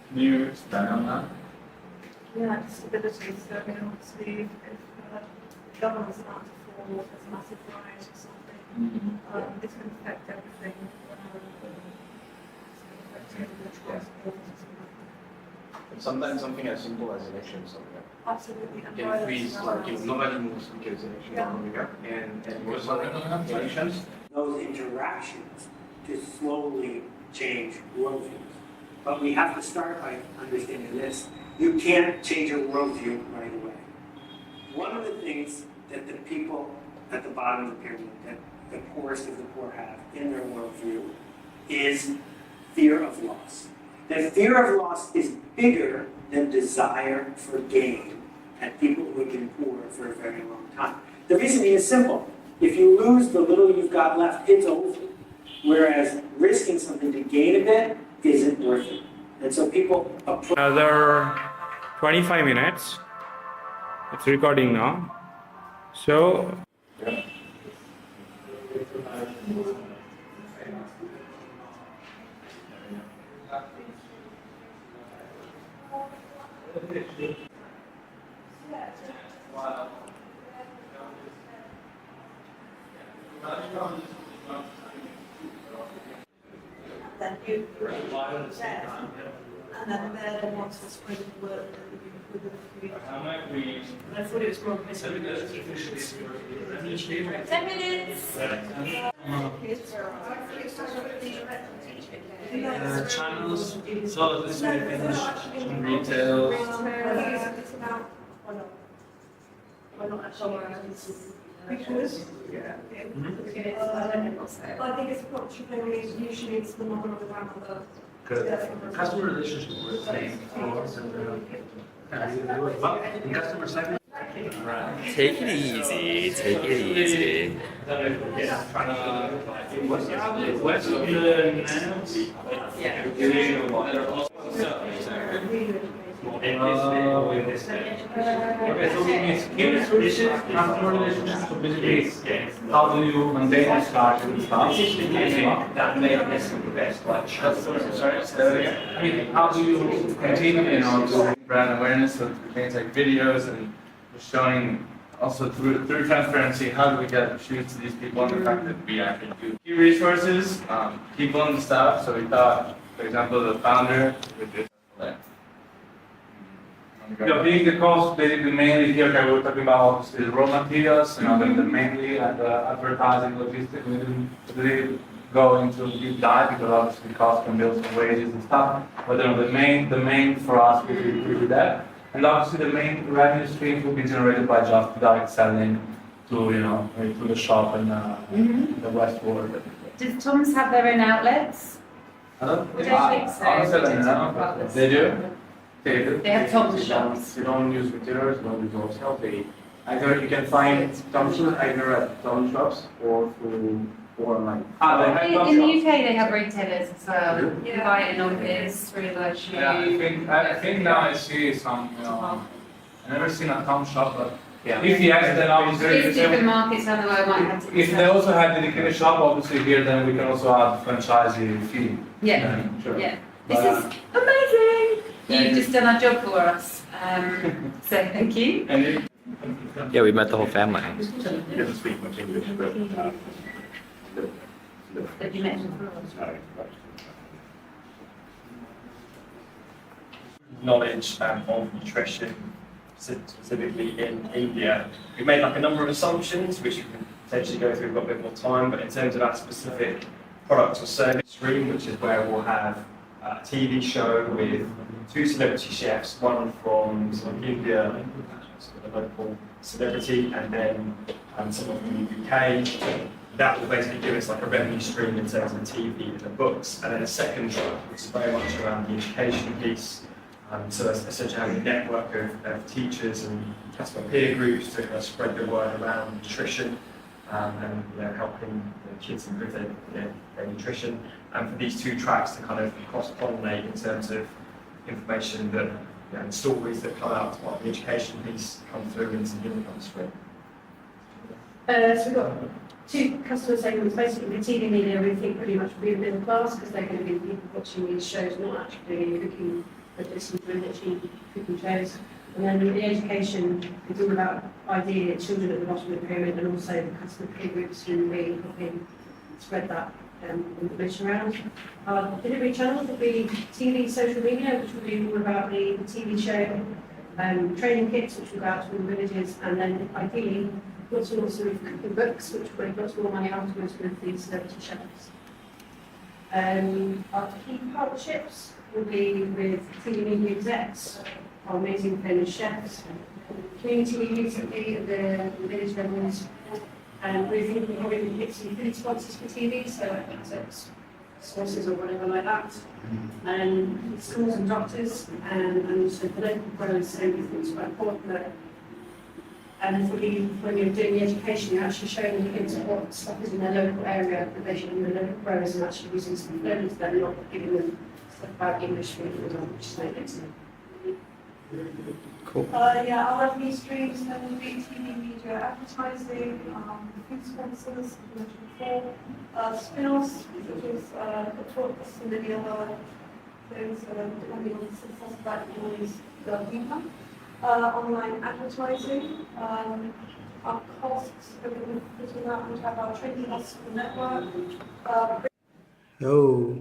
Can you expand on that? Yeah, stability. So, obviously, if the government's about to fall, there's a massive rise or something, it's going to affect everything. It's going to affect individuals, Sometimes something as simple as elections, absolutely. And can freeze, like nobody moves because elections are coming up, and because of elections. Those interactions to slowly change worldviews. But we have to start by understanding this. You can't change a worldview right away. One of the things that the people at the bottom of the pyramid, that the poorest of the poor have in their worldview, is fear of loss. The fear of loss is bigger than desire for gain at people who have been poor for a very long time. The reasoning is simple. If you lose the little you've got left, it's over. Whereas risking something to gain a bit isn't worth it. And so people approach. Another 25 minutes. It's recording now. So. Then you and then they're the ones that spread the word with the food. I thought it was more efficiency. 10 minutes. Channels, so this will finish in retail. It's about, not actually. Because I think it's approximately usually it's the mother or the grandmother. Customer relationship with customer segment. Take it easy. Take it easy. Customer relationships, so basically, how do you maintain this card and stuff? That made this the best. Sorry, say that again. I mean, how do you continue, to brand awareness? So things like videos and showing also through transparency, how do we get introduced to these people and the fact that we actually do key resources, people and staff. So we thought, for example, the founder with this. Being the cost basically mainly here, okay, we're talking about obviously the raw materials, the mainly and the advertising, logistics. We didn't really go into deep dive because obviously cost can build some wages and stuff. But the main for us we do that. And obviously the main revenue streams will be generated by just direct selling to to the shop and the West World. Does Tom's have their own outlets? I don't think so. They do? They have Tom's shops. You don't use retailers, don't use wholesale. Either you can find Tom's shops either at Tom shops or through online. In the UK they have retailers as well. You can buy it in office through the shoe. Yeah, I think now I see some, I've never seen a Tom shop, but if yes, then obviously. There's different markets around the world might have to. If they also have dedicated shop, obviously here, then we can also add franchisee fee. Yeah, Sure. yeah. This is amazing. You've just done our job for us. So thank you. Yeah, we met the whole family. He doesn't speak much English, but Have you met? knowledge of nutrition, specifically in India. We made like a number of assumptions, which we can potentially go through. We've got a bit more time, but in terms of our specific product or service stream, which is where we'll have a TV show with 2 celebrity chefs, one from sort of India, sort of a local celebrity, and then someone from the UK. That will basically give us like a revenue stream in terms of the TV and the books, and then a second track, which is very much around the education piece. So that's essentially having a network of teachers and peer groups to kind of spread the word around nutrition and helping the kids improve their nutrition. And for these 2 tracks to kind of cross-pollinate in terms of information that and stories that come out while the education piece come through into the income stream. So we've got 2 customer segments. Basically, the TV media we think pretty much will be the middle class because they're going to be the people watching these shows, not actually cooking, but listening to actually cooking shows. And then the education is all about ideally children at the bottom of the pyramid and also the customer peer groups who really helping spread that information around. Our delivery channels will be TV, social media, which will be all about the TV show, training kits, which will go out to all the villages, and then ideally lots and lots of cooking books, which will make lots more money afterwards with these celebrity chefs. Our key partnerships will be with TV media execs, our amazing famous chefs, community recently at the village levels, and we're thinking of probably pick some food sponsors for TV, so like sources or whatever like that, and schools and doctors, and also the local growers, and we think it's quite important that when you're doing the education, you're actually showing the kids what stuff is in their local area, that they should be the local growers and actually using some learning to them, not giving them stuff about English food, for example, which is no good to them. Cool. Yeah, our revenue streams will be TV media advertising, food sponsors, spin-offs, which is the talks and many other things, depending on the success of that, you always go deeper. Online advertising, our costs are going to be putting out, we have our training costs for the network. Oh.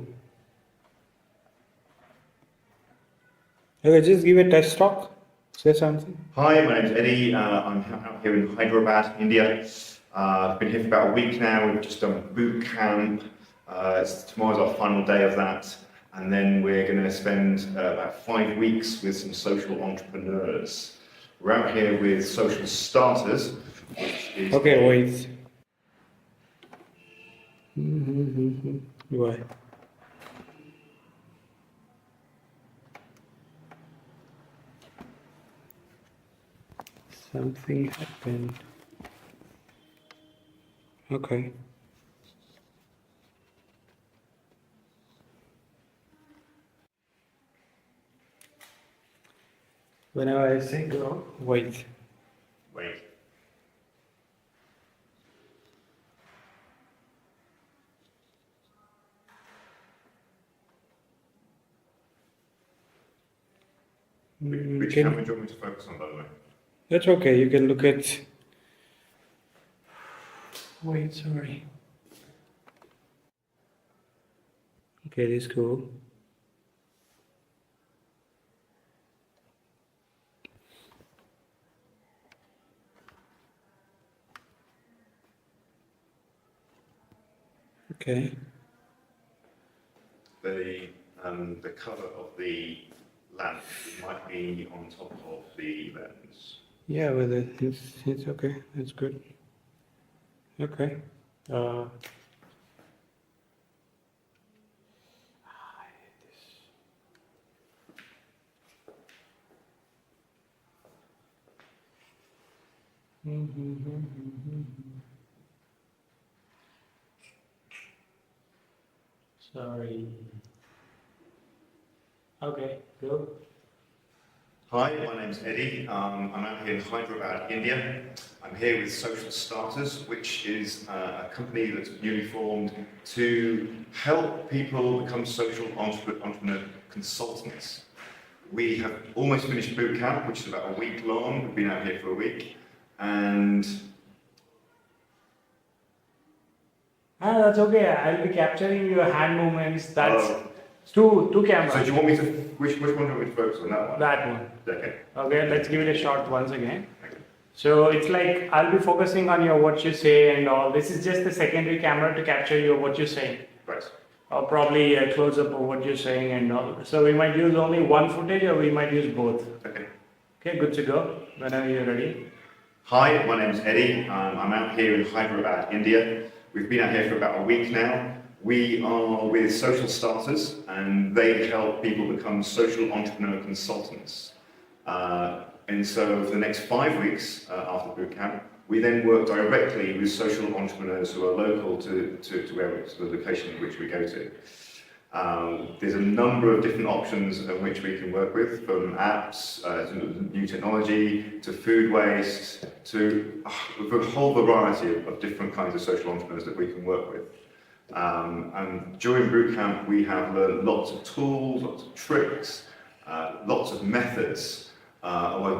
Okay, just give a test talk. Say something. Hi, my name's Eddie. I'm out here in Hyderabad, India. I've been here for about a week now. We've just done boot camp. Tomorrow's our final day of that. And then we're going to spend about 5 weeks with some social entrepreneurs. We're out here with Social Starters, which is... Okay, wait. Why? Something happened. Okay. Whenever I say go, wait. Wait. Which camera do you want me to focus on, by the way? That's okay, you can look at... Wait, sorry. Okay, this is cool. Okay. The cover of the lamp might be on top of the lens. Yeah, well, it's okay. That's good. Okay. Sorry. Okay, go. Hi, my name's Eddie. I'm out here in Hyderabad, India. I'm here with Social Starters, which is a company that's newly formed to help people become social entrepreneur consultants. We have almost finished boot camp, which is about a week long. We've been out here for a week, and That's okay. I'll be capturing your hand movements. That's Two cameras. So do you want me to, which one do you want me to focus on, that one? That one. Okay. Okay, let's give it a shot once again. So it's like I'll be focusing on your what you say and all. This is just the secondary camera to capture your what you're saying. Right. Or probably a close up of what you're saying and all. So we might use only one footage or we might use both. Okay. Okay, good to go. Whenever you're ready. Hi, my name's Eddie. I'm out here in Hyderabad, India. We've been out here for about a week now. We are with Social Starters, and they help people become social entrepreneur consultants. And so for the next 5 weeks after boot camp, we then work directly with social entrepreneurs who are local to the location in which we go to. There's a number of different options in which we can work with, from apps, to new technology, to food waste, to a whole variety of different kinds of social entrepreneurs that we can work with. And during boot camp, we have learned lots of tools, lots of tricks, lots of methods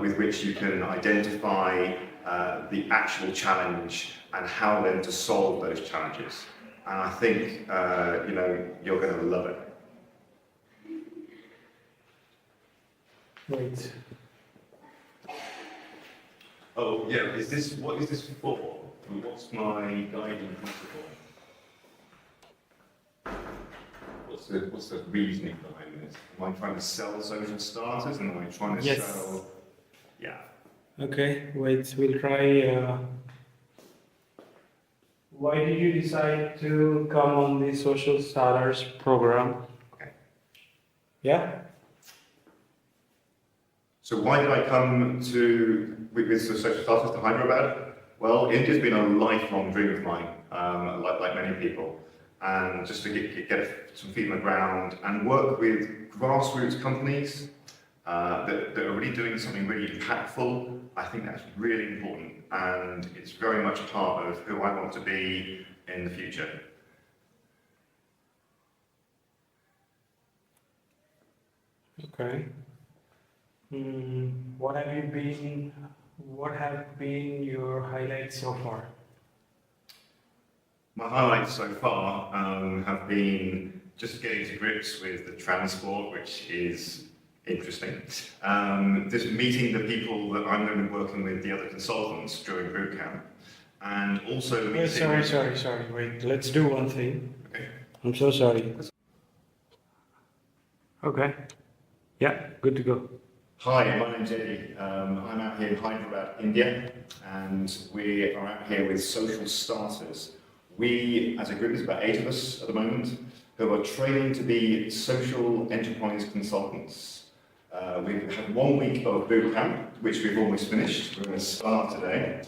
with which you can identify the actual challenge and how then to solve those challenges. And I think you're going to love it. Wait. Oh yeah, what is this for? What's my guiding principle? What's the reasoning behind this? Am I trying to sell social starters, and am I trying to sell? Yeah. Okay, wait, we'll try. Why did you decide to come on the Social Starters program? Okay. Yeah? So why did I come with the Social Starters to Hyderabad? Well, India's been a lifelong dream of mine, like many people. And just to get some feet on the ground and work with grassroots companies that are really doing something really impactful, I think that's really important, and it's very much part of who I want to be in the future. Okay. What have been your highlights so far? My highlights so far have been just getting to grips with the transport, which is interesting. Just meeting the people that I'm going to be working with, the other consultants during boot camp, and also meeting... Wait, sorry. Wait, let's do one thing. Okay. I'm so sorry. Okay. Yeah, good to go. Hi, my name's Eddie. I'm out here in Hyderabad, India, and we are out here with Social Starters. We, as a group, there's about 8 of us at the moment, who are training to be social enterprise consultants. We've had 1 week of boot camp, which we've almost finished. We're going to start today.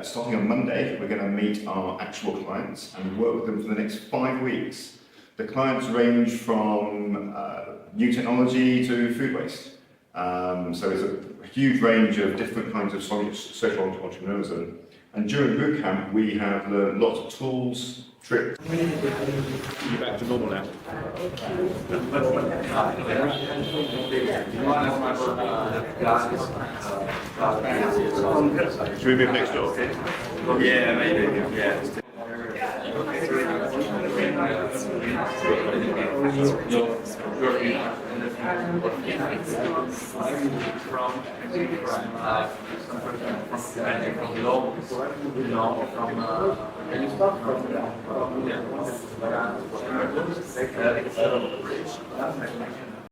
Starting on Monday, we're going to meet our actual clients and work with them for the next 5 weeks. The clients range from new technology to food waste. So it's a huge range of different kinds of social entrepreneurism. And during boot camp, we have learned lots of tools, tricks. You're back to normal now. Should we move next door? Yeah, maybe. Yeah. From